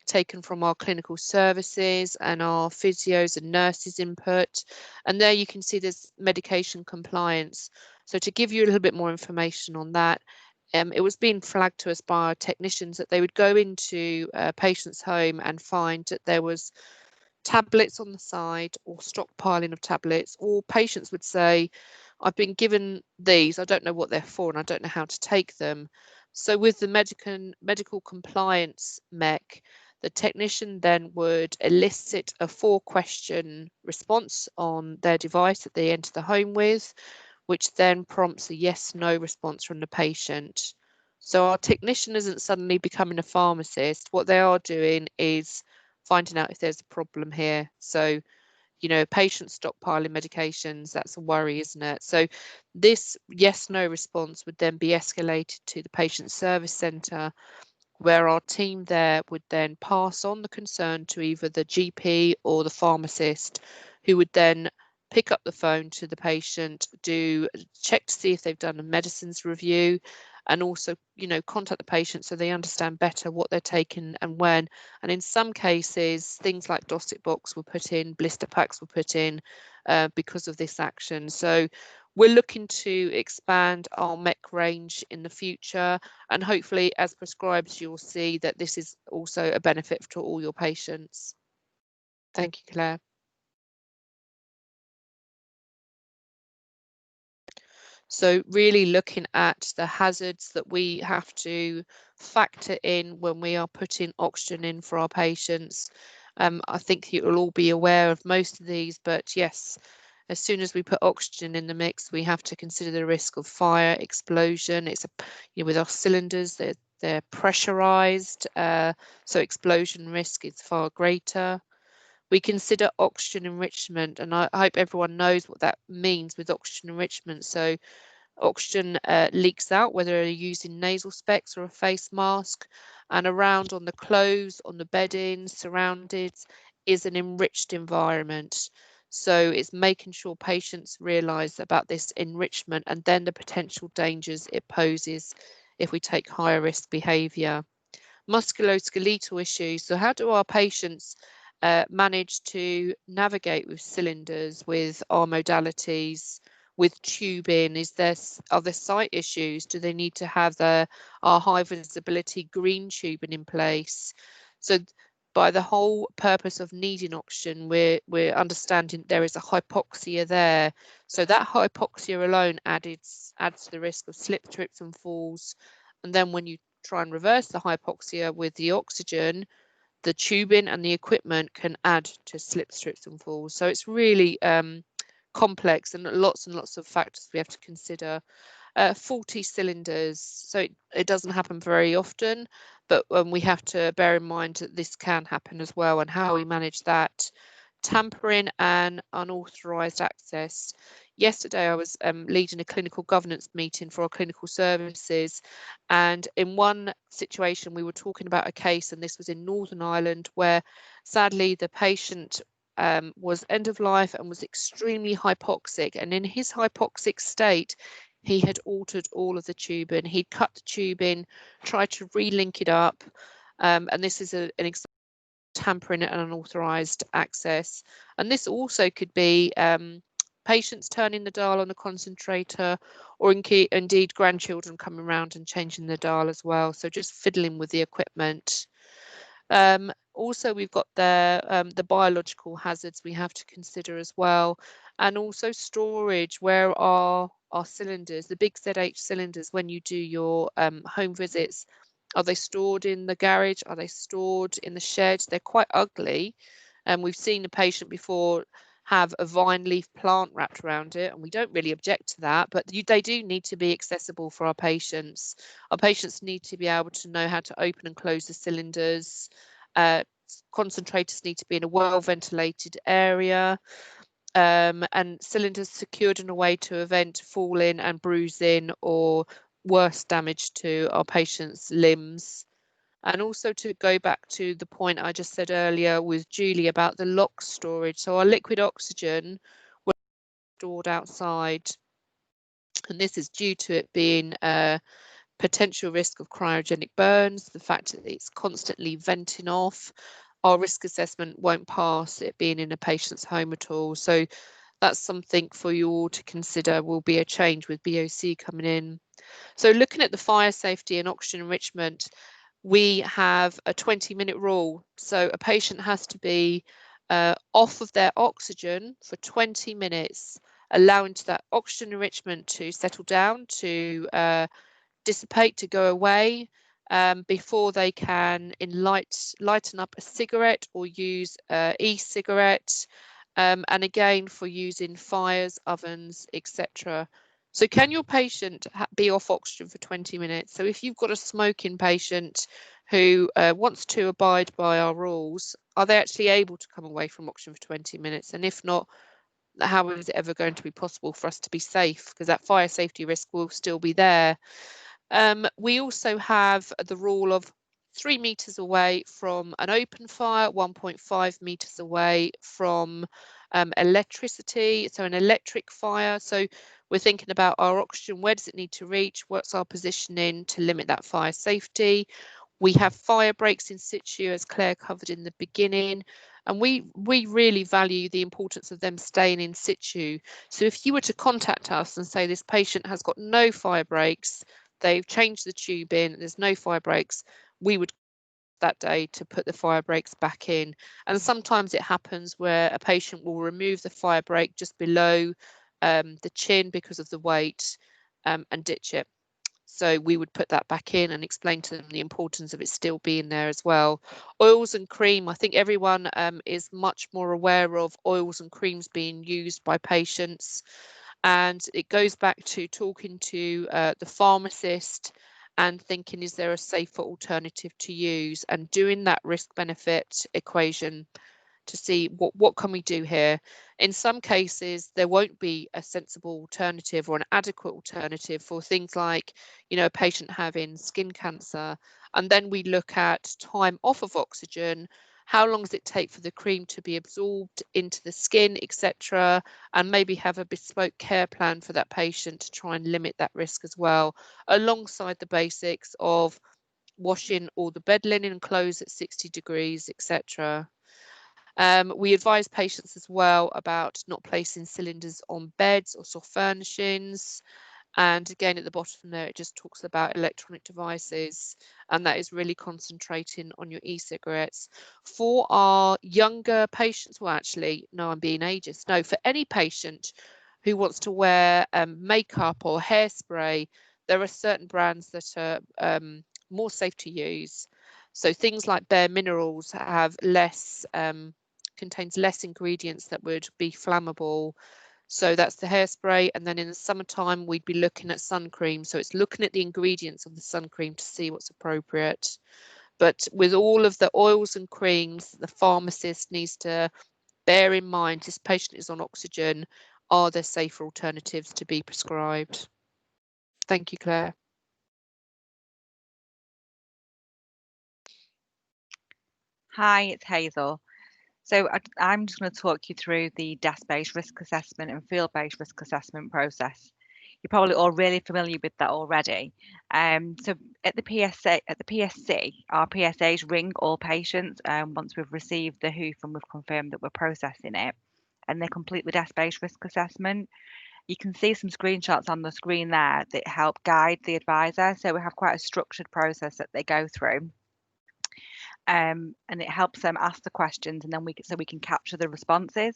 D: taken from our clinical services and our physios and nurses input. And there you can see there's medication compliance. So to give you a little bit more information on that, it was being flagged to us by our technicians that they would go into a patient's home and find that there was tablets on the side or stockpiling of tablets, or patients would say, I've been given these, I don't know what they're for and I don't know how to take them. So with the medical compliance MEC, the technician then would elicit a 4-question response on their device that they enter the home with. which then prompts a yes/no response from the patient. So our technician isn't suddenly becoming a pharmacist. What they are doing is finding out if there's a problem here. So, you know, patients stockpiling medications, that's a worry, isn't it? So this yes/no response would then be escalated to the patient service centre, where our team there would then pass on the concern to either the GP or the pharmacist, who would then pick up the phone to the patient, do check to see if they've done a medicines review, and also, you know, contact the patient so they understand better what they're taking and when. And in some cases, things like Dosset box were put in, blister packs were put in because of this action. So we're looking to expand our MEC range in the future, and hopefully as prescribed you'll see that this is also a benefit to all your patients. Thank you, Claire. So really looking at the hazards that we have to factor in when we are putting oxygen in for our patients. I think you will all be aware of most of these, but yes, as soon as we put oxygen in the mix, we have to consider the risk of fire, explosion. It's with our cylinders, they're pressurized, so explosion risk is far greater. We consider oxygen enrichment, and I hope everyone knows what that means with oxygen enrichment. So oxygen leaks out, whether you're using nasal specs or a face mask, and around on the clothes, on the bedding, surroundings is an enriched environment. So it's making sure patients realise about this enrichment and then the potential dangers it poses if we take higher risk behaviour. Musculoskeletal issues. So how do our patients manage to navigate with cylinders, with our modalities, with tubing? Are there site issues? Do they need to have our high visibility green tubing in place? So by the whole purpose of needing oxygen, we're understanding there is a hypoxia there. So that hypoxia alone adds to the risk of slip, trips and falls. And then when you try and reverse the hypoxia with the oxygen, the tubing and the equipment can add to slip, trips and falls. So it's really complex and lots of factors we have to consider. 40 cylinders, so it doesn't happen very often, but we have to bear in mind that this can happen as well, and how we manage that. Tampering and unauthorised access. Yesterday I was leading a clinical governance meeting for our clinical services, and in one situation we were talking about a case, and this was in Northern Ireland, where sadly the patient was end of life and was extremely hypoxic, and in his hypoxic state he had altered all of the tubing. He'd cut the tubing, tried to relink it up, and this is an example of tampering and unauthorised access. And this also could be patients turning the dial on the concentrator, or indeed grandchildren coming around and changing the dial as well. So just fiddling with the equipment. Also, we've got the biological hazards we have to consider as well, and also storage. Where are our cylinders, the big ZH cylinders, when you do your home visits? Are they stored in the garage? Are they stored in the shed? They're quite ugly, and we've seen a patient before have a vine leaf plant wrapped around it, and we don't really object to that, but they do need to be accessible for our patients. Our patients need to be able to know how to open and close the cylinders. Concentrators need to be in a well ventilated area, and cylinders secured in a way to prevent falling and bruising or worse damage to our patients' limbs. And also to go back to the point I just said earlier with Julie about the lock storage. So our liquid oxygen was stored outside, and this is due to it being a potential risk of cryogenic burns, the fact that it's constantly venting off. Our risk assessment won't pass it being in a patient's home at all. So that's something for you all to consider. Will be a change with BOC coming in. So looking at the fire safety and oxygen enrichment, we have a 20-minute rule. So a patient has to be off of their oxygen for 20 minutes, allowing that oxygen enrichment to settle down, to dissipate, to go away, before they can lighten up a cigarette or use e-cigarette, and again for using fires, ovens, etc. So can your patient be off oxygen for 20 minutes? So if you've got a smoking patient who wants to abide by our rules, are they actually able to come away from oxygen for 20 minutes? And if not, how is it ever going to be possible for us to be safe? Because that fire safety risk will still be there. We also have the rule of 3 meters away from an open fire, 1.5 meters away from electricity, so an electric fire. So we're thinking about our oxygen, where does it need to reach? What's our positioning to limit that fire safety? We have fire breaks in situ, as Claire covered in the beginning, and we really value the importance of them staying in situ. So if you were to contact us and say this patient has got no fire breaks, they've changed the tube in, there's no fire breaks, we would that day to put the fire breaks back in. And sometimes it happens where a patient will remove the fire break just below the chin because of the weight and ditch it. So we would put that back in and explain to them the importance of it still being there as well. Oils and cream, I think everyone is much more aware of oils and creams being used by patients. And it goes back to talking to the pharmacist and thinking, is there a safer alternative to use, and doing that risk benefit equation to see what can we do here. In some cases, there won't be a sensible alternative or an adequate alternative for things like, you know, a patient having skin cancer. And then we look at time off of oxygen, how long does it take for the cream to be absorbed into the skin, etc., and maybe have a bespoke care plan for that patient to try and limit that risk as well, alongside the basics of washing all the bed linen and clothes at 60 degrees, etc. We advise patients as well about not placing cylinders on beds or soft furnishings. And again, at the bottom there, it just talks about electronic devices, and that is really concentrating on your e-cigarettes. For our younger patients, well, actually, no, I'm being ageist. No, for any patient who wants to wear makeup or hairspray, there are certain brands that are more safe to use. So things like Bare Minerals have less, contains less ingredients that would be flammable. So that's the hairspray. And then in the summertime, we'd be looking at sun cream. So it's looking at the ingredients of the sun cream to see what's appropriate. But with all of the oils and creams, the pharmacist needs to bear in mind this patient is on oxygen. Are there safer alternatives to be prescribed? Thank you, Claire.
A: Hi, it's Hazel. So I'm just going to talk you through the desk-based risk assessment and field-based risk assessment process. You're probably all really familiar with that already. So at the PSC, our PSAs ring all patients once we've received the hoof and we've confirmed that we're processing it, and they complete the desk-based risk assessment. You can see some screenshots on the screen there that help guide the advisor. So we have quite a structured process that they go through. And it helps them ask the questions, and then we can capture the responses.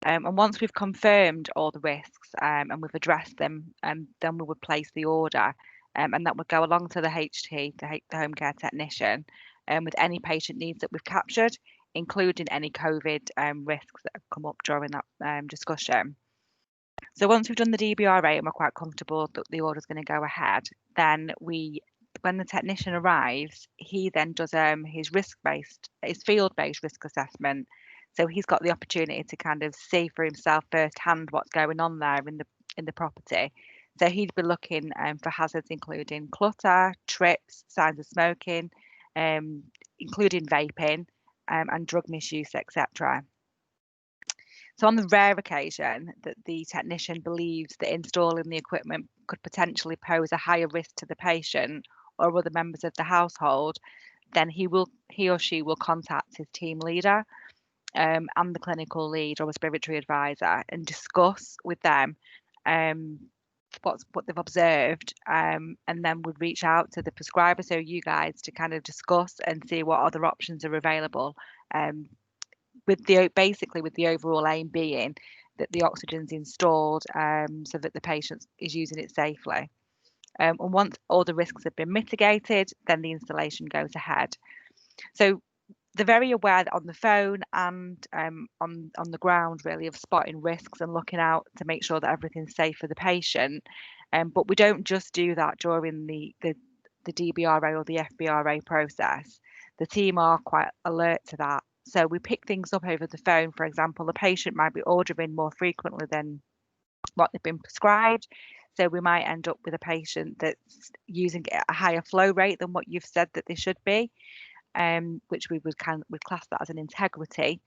A: And once we've confirmed all the risks and we've addressed them, then we would place the order, and that would go along to the HT, the home care technician, with any patient needs that we've captured, including any COVID risks that have come up during that discussion. So once we've done the DBRA and we're quite comfortable that the order is going to go ahead, then when the technician arrives, he then does his field-based risk assessment. So he's got the opportunity to kind of see for himself firsthand what's going on there in the property. So he'd be looking for hazards including clutter, trips, signs of smoking, including vaping, and drug misuse, etc. So on the rare occasion that the technician believes that installing the equipment could potentially pose a higher risk to the patient or other members of the household, then he or she will contact his team leader and the clinical lead or respiratory advisor and discuss with them what they've observed, and then would reach out to the prescriber, so you guys, to kind of discuss and see what other options are available, with the overall aim being that the oxygen's installed so that the patient is using it safely. And once all the risks have been mitigated, then the installation goes ahead. So they're very aware that on the phone and on the ground, really, of spotting risks and looking out to make sure that everything's safe for the patient. But we don't just do that during the DBRA or the FBRA process. The team are quite alert to that. So we pick things up over the phone. For example, the patient might be ordering more frequently than what they've been prescribed. So we might end up with a patient that's using a higher flow rate than what you've said that they should be, which we would class that as an integrity.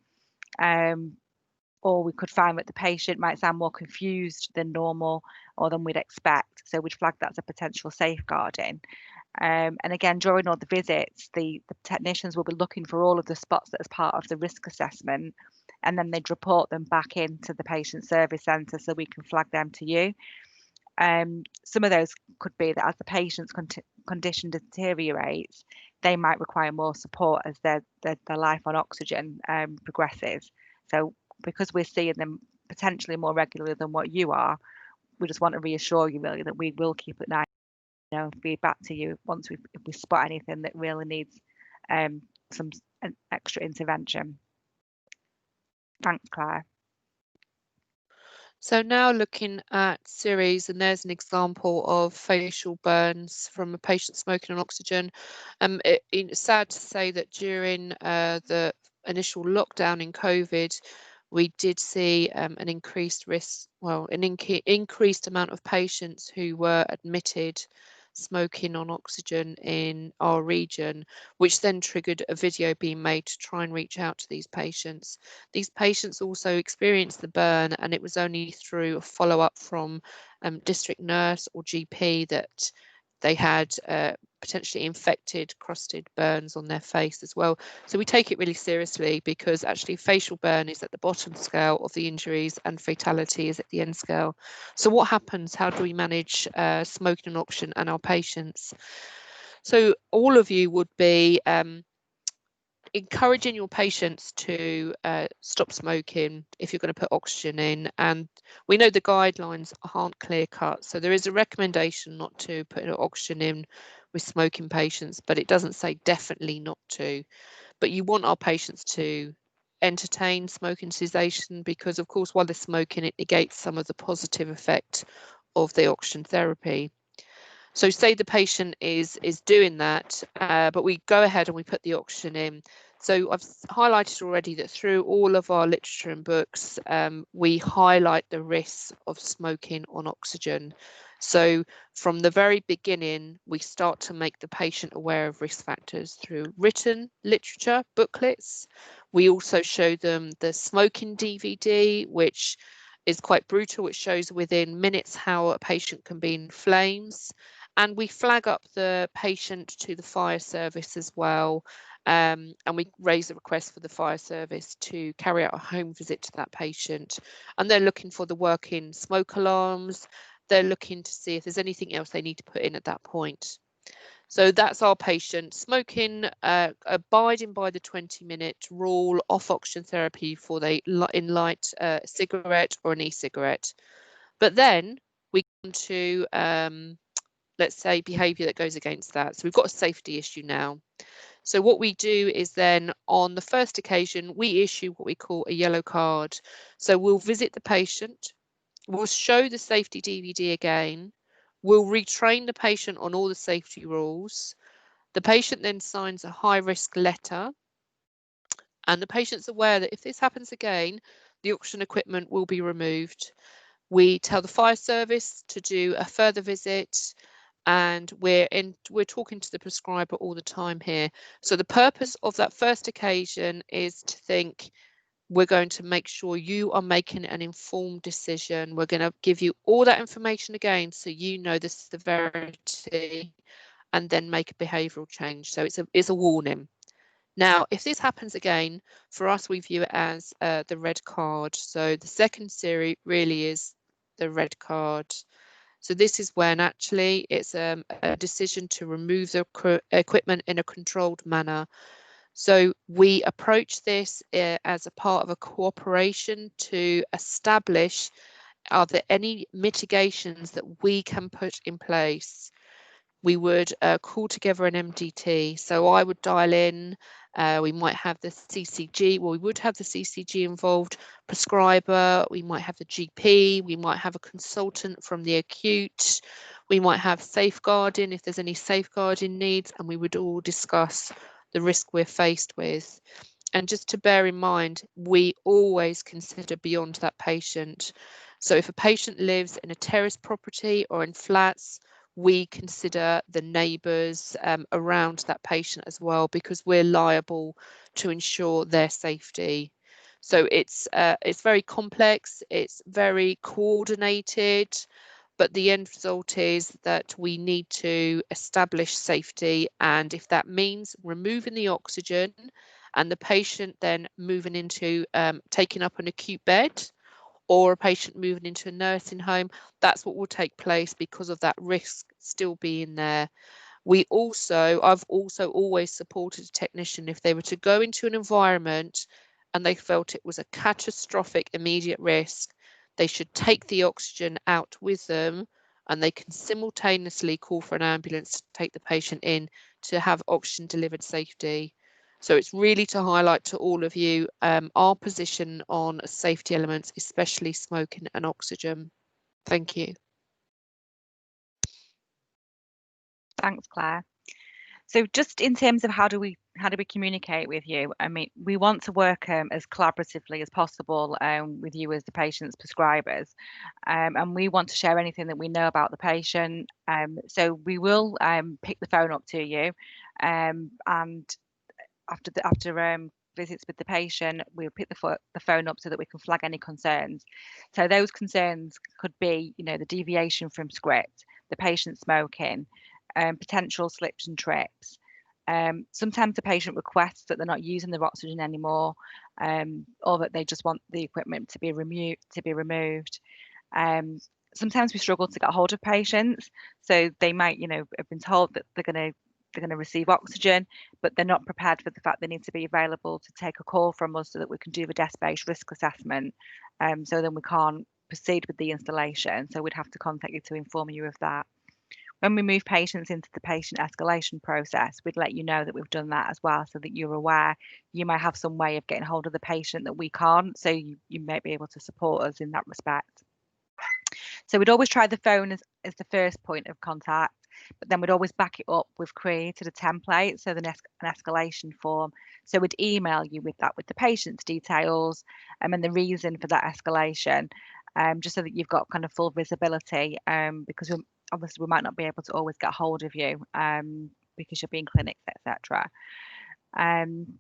A: Or we could find that the patient might sound more confused than normal or than we'd expect. So we'd flag that as a potential safeguarding. And again, during all the visits, the technicians will be looking for all of the spots that as part of the risk assessment, and then they'd report them back into the patient service centre so we can flag them to you. Some of those could be that as the patient's condition deteriorates, they might require more support as their life on oxygen progresses. So because we're seeing them potentially more regularly than what you are, we just want to reassure you really that we will keep an eye, feedback to you once if we spot anything that really needs an extra intervention. Thanks, Claire.
D: So now looking at series, and there's an example of facial burns from a patient smoking on oxygen. It's sad to say that during the initial lockdown in COVID, we did see an increased risk, an increased amount of patients who were admitted smoking on oxygen in our region, which then triggered a video being made to try and reach out to these patients. These patients also experienced the burn, and it was only through a follow-up from district nurse or GP that they had potentially infected crusted burns on their face as well. So we take it really seriously, because actually facial burn is at the bottom scale of the injuries and fatality is at the end scale. So what happens? How do we manage smoking and oxygen and our patients? So all of you would be encouraging your patients to stop smoking if you're going to put oxygen in, and we know the guidelines aren't clear cut, so there is a recommendation not to put oxygen in with smoking patients, but it doesn't say definitely not to. But you want our patients to entertain smoking cessation, because of course while they're smoking it negates some of the positive effect of the oxygen therapy. So say the patient is doing that, but we go ahead and we put the oxygen in. So I've highlighted already that through all of our literature and books, we highlight the risks of smoking on oxygen. So from the very beginning, we start to make the patient aware of risk factors through written literature, booklets. We also show them the smoking DVD, which is quite brutal. It shows within minutes how a patient can be in flames. And we flag up the patient to the fire service as well. And we raise a request for the fire service to carry out a home visit to that patient. And they're looking for the working smoke alarms. They're looking to see if there's anything else they need to put in at that point. So that's our patient smoking, abiding by the 20-minute rule, off oxygen therapy for the in-light cigarette or an e-cigarette. But then we come to let's say behaviour that goes against that. So we've got a safety issue now. So what we do is then on the first occasion, we issue what we call a yellow card. So we'll visit the patient, we'll show the safety DVD again, we'll retrain the patient on all the safety rules. The patient then signs a high risk letter, and the patient's aware that if this happens again, the oxygen equipment will be removed. We tell the fire service to do a further visit, and we're talking to the prescriber all the time here. So the purpose of that first occasion is to think, we're going to make sure you are making an informed decision. We're going to give you all that information again so you know the severity, and then make a behavioural change. So it's a warning. Now, if this happens again, for us, we view it as the red card. So the second series really is the red card. So this is when actually it's a decision to remove the equipment in a controlled manner. So we approach this as a part of a cooperation to establish, are there any mitigations that we can put in place? We would call together an MDT. So I would dial in We might have the CCG, well, we would have the CCG involved, prescriber, we might have the GP, we might have a consultant from the acute, we might have safeguarding if there's any safeguarding needs, and we would all discuss the risk we're faced with. And just to bear in mind, we always consider beyond that patient. So if a patient lives in a terrace property or in flats, we consider the neighbours around that patient as well, because we're liable to ensure their safety. So it's very complex, it's very coordinated, but the end result is that we need to establish safety, and if that means removing the oxygen and the patient then moving into taking up an acute bed, or a patient moving into a nursing home, that's what will take place because of that risk still being there. I've also always supported a technician if they were to go into an environment and they felt it was a catastrophic immediate risk, they should take the oxygen out with them, and they can simultaneously call for an ambulance to take the patient in to have oxygen delivered safety. So it's really to highlight to all of you our position on safety elements, especially smoking and oxygen. Thank you.
A: Thanks, Claire. So just in terms of how do we communicate with you? I mean, we want to work as collaboratively as possible with you as the patient's prescribers, and we want to share anything that we know about the patient. So we will pick the phone up to you, and after visits with the patient, we'll pick the phone up so that we can flag any concerns. So those concerns could be, the deviation from script, the patient smoking, potential slips and trips. Sometimes the patient requests that they're not using their oxygen anymore, or that they just want the equipment to be removed. Sometimes we struggle to get hold of patients, so they might, have been told that they're going to receive oxygen, but they're not prepared for the fact they need to be available to take a call from us so that we can do the desk-based risk assessment. So then we can't proceed with the installation. So we'd have to contact you to inform you of that. When we move patients into the patient escalation process, we'd let you know that we've done that as well, so that you're aware. You might have some way of getting hold of the patient that we can't, so you might be able to support us in that respect. So we'd always try the phone as the first point of contact, but then we'd always back it up with created a template, so an escalation form. So we'd email you with the patient's details and the reason for that escalation, just so that you've got kind of full visibility, because obviously we might not be able to always get hold of you because you'll be in clinics, etc. And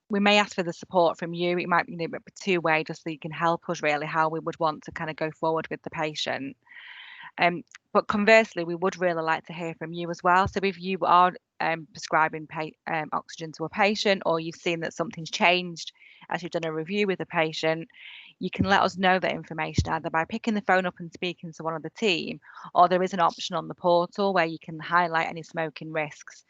A: we may ask for the support from you. It might be two-way, just so you can help us really how we would want to kind of go forward with the patient. But conversely, we would really like to hear from you as well. So if you are prescribing oxygen to a patient, or you've seen that something's changed as you've done a review with a patient, you can let us know that information either by picking the phone up and speaking to one of the team, or there is an option on the portal where you can highlight any smoking risks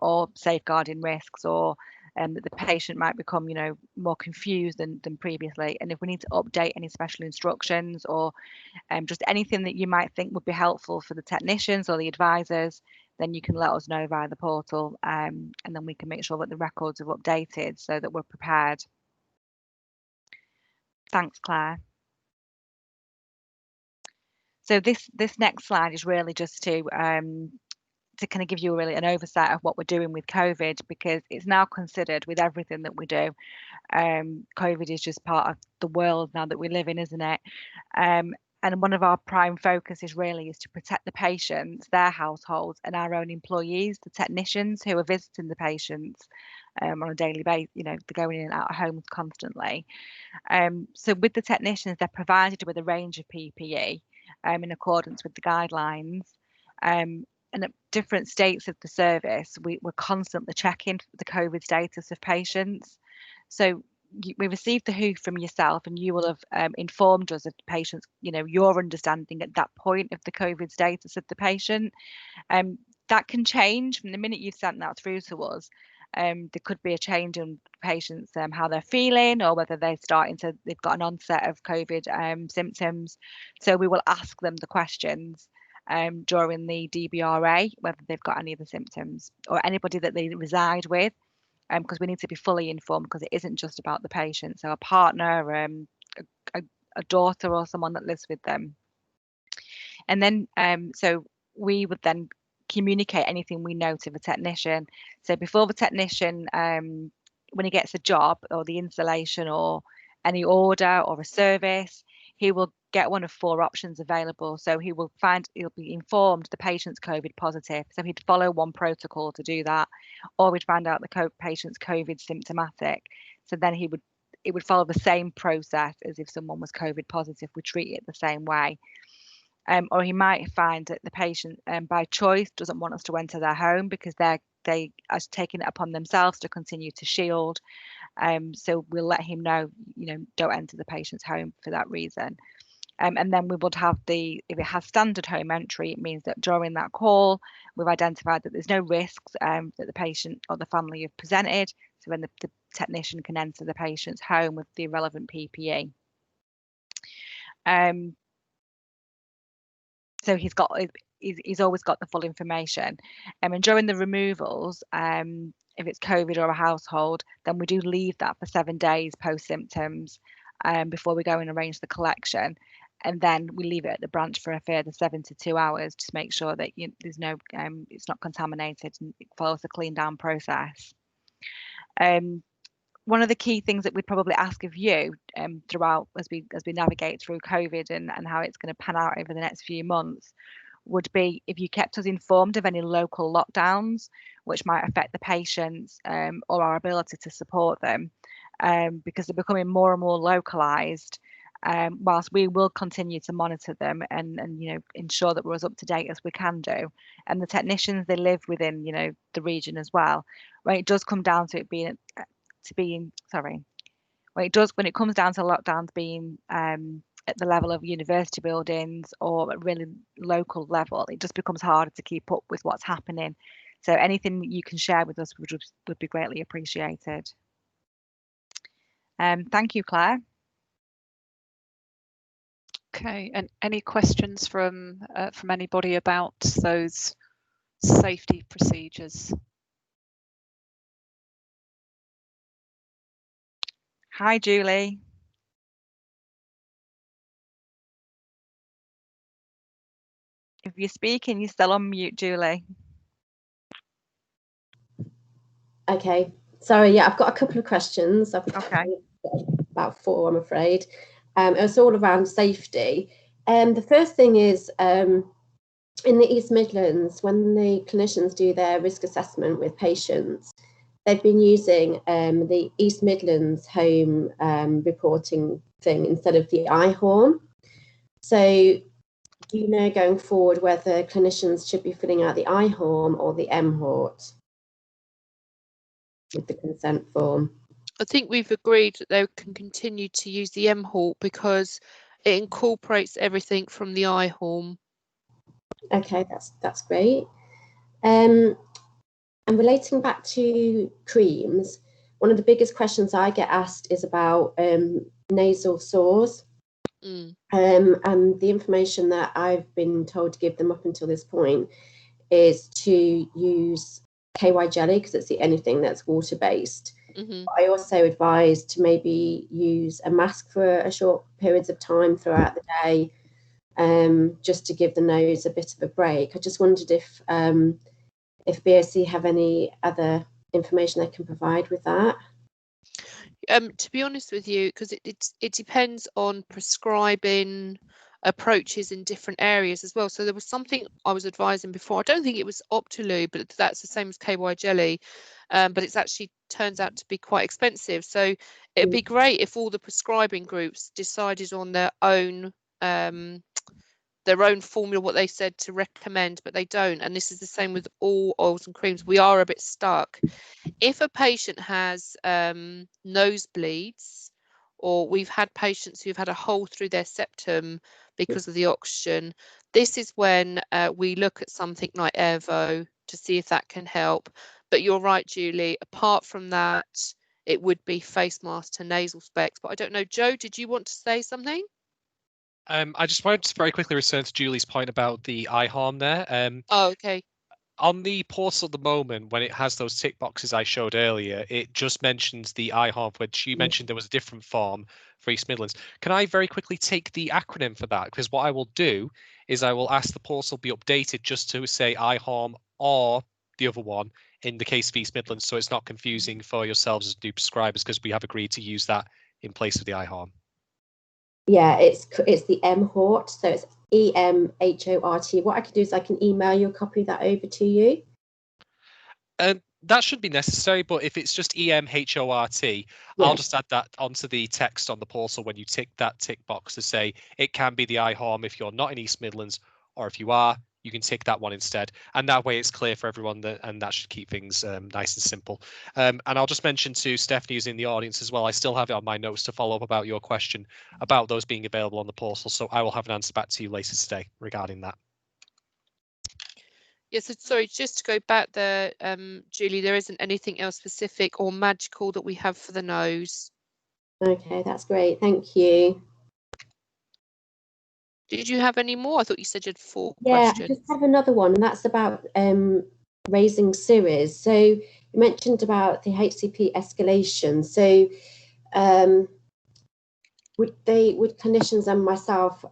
A: or safeguarding risks, or that the patient might become, more confused than previously. And if we need to update any special instructions, or just anything that you might think would be helpful for the technicians or the advisors, then you can let us know via the portal, and then we can make sure that the records are updated so that we're prepared. Thanks, Claire. So this next slide is really just to kind of give you really an oversight of what we're doing with COVID, because it's now considered with everything that we do. COVID is just part of the world now that we live in, isn't it? And one of our prime focuses really is to protect the patients, their households, and our own employees, the technicians who are visiting the patients on a daily basis. They're going in and out of homes constantly. So with the technicians, they're provided with a range of PPE in accordance with the guidelines. And at different states of the service, we're constantly checking the COVID status of patients. So we received the WHO from yourself, and you will have informed us of the patients, your understanding at that point of the COVID status of the patient. That can change from the minute you've sent that through to us. There could be a change in patients, how they're feeling, or whether they've got an onset of COVID symptoms. So we will ask them the questions. during the DBRA, whether they've got any of the symptoms, or anybody that they reside with, because we need to be fully informed, because it isn't just about the patient. So a partner, a daughter, or someone that lives with them. And then so we would then communicate anything we know to the technician. So before the technician, when he gets a job or the installation or any order or a service, he will get one of 4 options available. So he'll be informed the patient's COVID positive. So he'd follow one protocol to do that, or we'd find out the patient's COVID symptomatic. So then it would follow the same process as if someone was COVID positive. We treat it the same way. Or he might find that the patient, by choice, doesn't want us to enter their home because they are taking it upon themselves to continue to shield. So we'll let him know, don't enter the patient's home for that reason. And then we would have if it has standard home entry, it means that during that call, we've identified that there's no risks that the patient or the family have presented. So then the technician can enter the patient's home with the relevant PPE. So he's always got the full information. And during the removals, if it's COVID or a household, then we do leave that for 7 days post symptoms before we go and arrange the collection. And then we leave it at the branch for a further 72 hours to make sure that there's no, it's not contaminated and it follows the clean down process. One of the key things that we'd probably ask of you throughout as we navigate through COVID and how it's going to pan out over the next few months would be if you kept us informed of any local lockdowns which might affect the patients or our ability to support them, because they're becoming more and more localized. Whilst we will continue to monitor them and ensure that we're as up to date as we can do, and the technicians, they live within the region as well. When it does come down to it being when it comes down to lockdowns being at the level of university buildings or at really local level, it just becomes harder to keep up with what's happening. So anything that you can share with us would be greatly appreciated. Thank you, Claire.
B: Okay, and any questions from anybody about those safety procedures?
A: Hi, Julie. If you're speaking, you're still on mute, Julie.
T: Okay, sorry, yeah, I've got a couple of questions. I've got about 4, I'm afraid. It's all around safety. The first thing is, in the East Midlands, when the clinicians do their risk assessment with patients, they've been using the East Midlands home reporting thing instead of the IHORM. So do you know going forward whether clinicians should be filling out the IHORM or the MHORT with the consent form?
D: I think we've agreed that they can continue to use the MHORT because it incorporates everything from the IHORM.
T: Okay, that's great. And relating back to creams, one of the biggest questions I get asked is about nasal sores. And the information that I've been told to give them up until this point is to use KY jelly because it's the only thing that's water-based. I also advise to maybe use a mask for a short periods of time throughout the day, just to give the nose a bit of a break. I just wondered if BOC have any other information they can provide with that.
D: To be honest with you, because it depends on prescribing approaches in different areas as well. So there was something I was advising before. I don't think it was Optilube, but that's the same as KY jelly, but it's actually turns out to be quite expensive. So it'd be great if all the prescribing groups decided on their own formula, what they said to recommend, but they don't. And this is the same with all oils and creams. We are a bit stuck. If a patient has nosebleeds, or we've had patients who've had a hole through their septum because of the oxygen, this is when we look at something like Airvo to see if that can help. But you're right, Julie, apart from that, it would be face masks to nasal specs. But I don't know, Joe, did you want to say something?
F: I just wanted to very quickly return to Julie's point about the eye harm there.
D: Oh, okay.
F: On the portal at the moment, when it has those tick boxes I showed earlier, it just mentions the eye harm, which you mentioned there was a different form for East Midlands. Can I very quickly take the acronym for that? Because what I will do is I will ask the portal be updated just to say eye harm or the other one in the case of East Midlands, so it's not confusing for yourselves as new prescribers, because we have agreed to use that in place of the eye harm.
T: Yeah, it's the MHORT, so it's EMHORT. What I can do is I can email you a copy of that over to you.
F: That should be necessary, but if it's just EMHORT, I'll just add that onto the text on the portal when you tick that tick box to say it can be the eye harm if you're not in East Midlands, or if you are, you can tick that one instead. And that way it's clear for everyone, and that should keep things nice and simple. And I'll just mention to Stephanie, who's in the audience as well, I still have it on my notes to follow up about your question about those being available on the portal. So I will have an answer back to you later today regarding that.
D: Yes, so sorry, just to go back there, Julie, there isn't anything else specific or magical that we have for the nose.
T: Okay, that's great. Thank you.
D: Did you have any more? I thought you said you had 4
T: Yeah,
D: questions.
T: I just have another one, and that's about raising series. So you mentioned about the HCP escalation. So would clinicians and myself,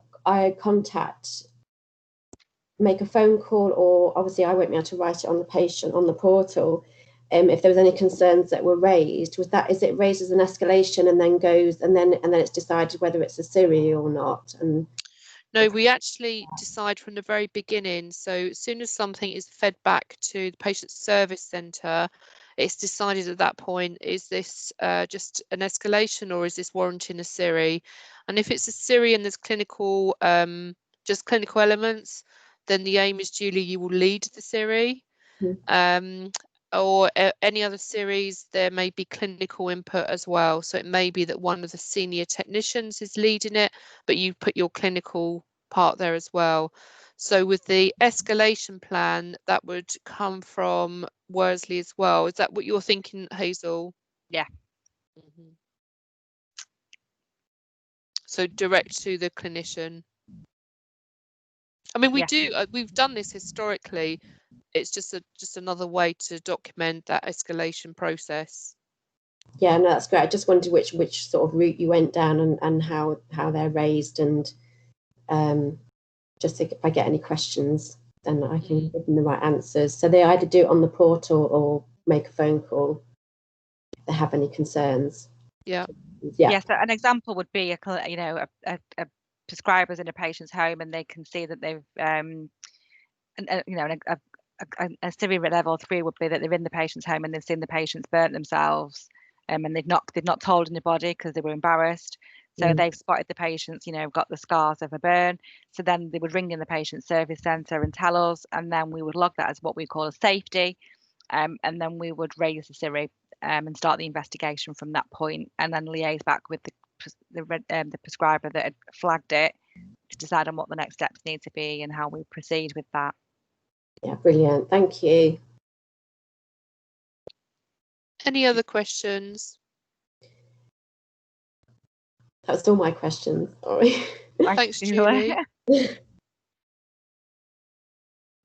T: make a phone call, or obviously I won't be able to write it on the patient on the portal. If there was any concerns that were raised, is it raised as an escalation and then goes and then it's decided whether it's a SIRI or not? And
D: no, we actually decide from the very beginning. So as soon as something is fed back to the patient service centre, it's decided at that point, is this just an escalation or is this warranting a SIRI? And if it's a SIRI and there's clinical, just clinical elements, then the aim is, Julie, you will lead the SIRI. Or any other series, there may be clinical input as well. So it may be that one of the senior technicians is leading it, but you put your clinical part there as well. So with the escalation plan, that would come from Worsley as well. Is that what you're thinking, Hazel?
A: Yeah.
D: So direct to the clinician. I mean, we've done this historically. It's just another way to document that escalation process.
T: Yeah, no, that's great. I just wondered which sort of route you went down and how they're raised, and just if I get any questions, then I can give them the right answers. So they either do it on the portal or make a phone call if they have any concerns.
D: Yeah.
A: Yeah. So an example would be a prescriber's in a patient's home and they can see that they've a SIRI level 3 would be that they're in the patient's home and they've seen the patients burnt themselves, and they've not told anybody because they were embarrassed. So they've spotted the patients, got the scars of a burn. So then they would ring in the patient service centre and tell us, and then we would log that as what we call a safety, and then we would raise the SIRI and start the investigation from that point, and then liaise back with the prescriber that had flagged it to decide on what the next steps need to be and how we proceed with that.
T: Yeah, brilliant. Thank you.
D: Any other questions?
T: That's all my questions. Sorry.
D: Thanks, Julie.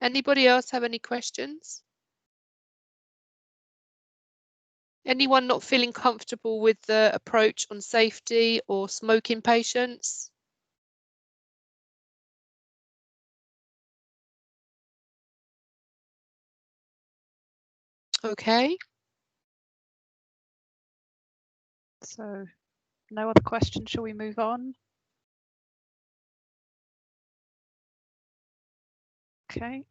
D: Anybody else have any questions? Anyone not feeling comfortable with the approach on safety or smoking patients? Okay.
B: So no other questions. Shall we move on? Okay.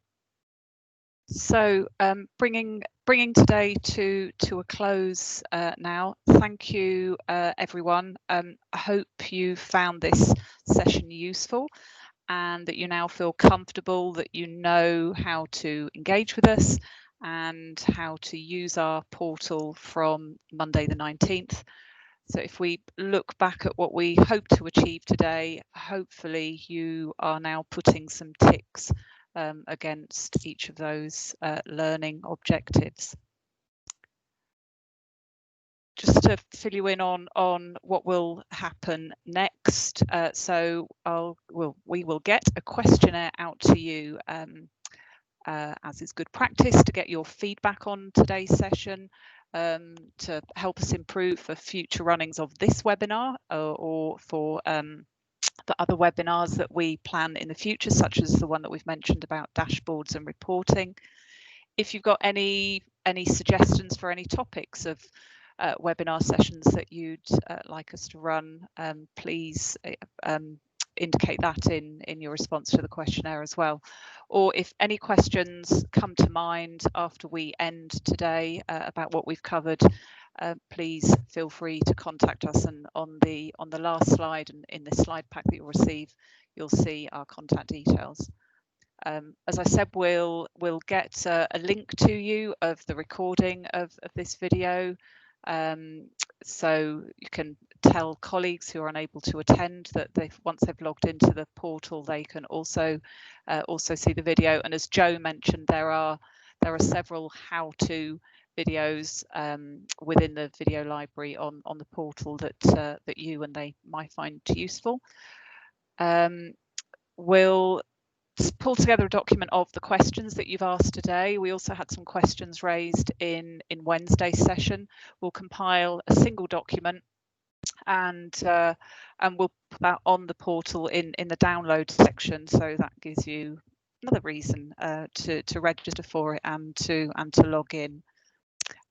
B: So bringing today to a close now. Thank you, everyone. I hope you found this session useful and that you now feel comfortable, that you know how to engage with us and how to use our portal from Monday the 19th. So if we look back at what we hope to achieve today, hopefully you are now putting some ticks against each of those learning objectives. just to fill you in on what will happen next, so we will get a questionnaire out to you as is good practice to get your feedback on today's session, to help us improve for future runnings of this webinar or for the other webinars that we plan in the future, such as the one that we've mentioned about dashboards and reporting. If you've got any suggestions for any topics of webinar sessions that you'd like us to run, please indicate that in your response to the questionnaire as well. Or if any questions come to mind after we end today about what we've covered, please feel free to contact us, and on the last slide and in this slide pack that you'll receive, you'll see our contact details. As I said, we'll get a link to you of the recording of this video, so you can tell colleagues who are unable to attend that once they've logged into the portal, they can also see the video. And as Joe mentioned, there are several how-to videos within the video library on the portal that you and they might find useful. We'll pull together a document of the questions that you've asked today. We also had some questions raised in Wednesday's session. We'll compile a single document and we'll put that on the portal in the download section, so that gives you another reason to register for it and to log in.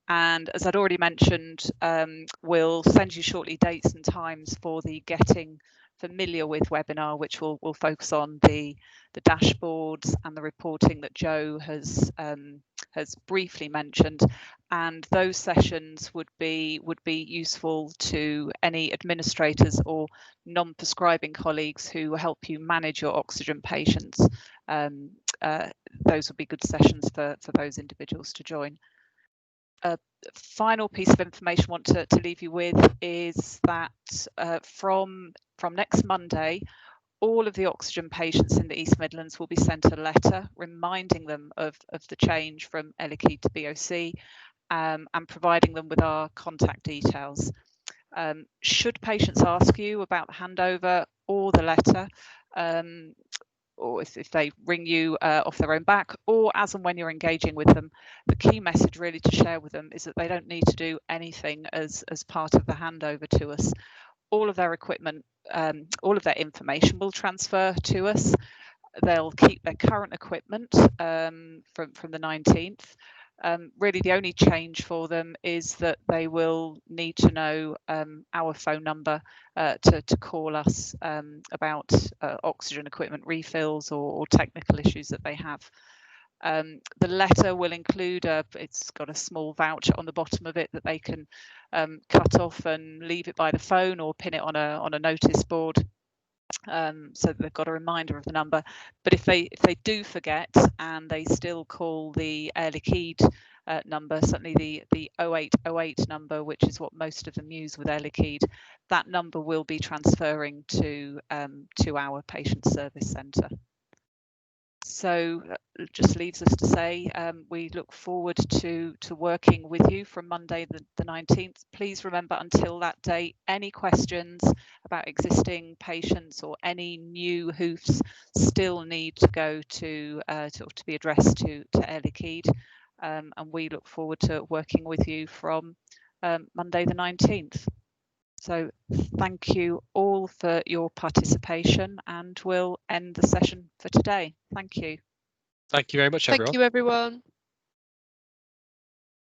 B: And as I'd already mentioned, we'll send you shortly dates and times for the Getting Familiar with webinar, which will focus on the dashboards and the reporting that Joe has briefly mentioned. And those sessions would be useful to any administrators or non-prescribing colleagues who help you manage your oxygen patients. Those would be good sessions for those individuals to join. A final piece of information I want to leave you with is that from next Monday, all of the oxygen patients in the East Midlands will be sent a letter reminding them of the change from Air Liquide to BOC, and providing them with our contact details. Should patients ask you about the handover or the letter, or if they ring you off their own back, or as and when you're engaging with them, the key message really to share with them is that they don't need to do anything as part of the handover to us. All of their equipment, all of their information will transfer to us. They'll keep their current equipment from the 19th. Really the only change for them is that they will need to know our phone number to call us about oxygen equipment refills or technical issues that they have. The letter will include it's got a small voucher on the bottom of it that they can cut off and leave it by the phone or pin it on a notice board, so that they've got a reminder of the number. But if they do forget and they still call the Air Liquide number, certainly the 0808 number, which is what most of them use with Air Liquide, that number will be transferring to our patient service centre. So it just leaves us to say we look forward to working with you from Monday the 19th. Please remember, until that date, any questions about existing patients or any new hoofs still need to go to be addressed to Air Liquide, and we look forward to working with you from Monday the 19th. So thank you all for your participation, and we'll end the session for today. Thank you.
F: Thank you very much, everyone.
D: Thank you, everyone.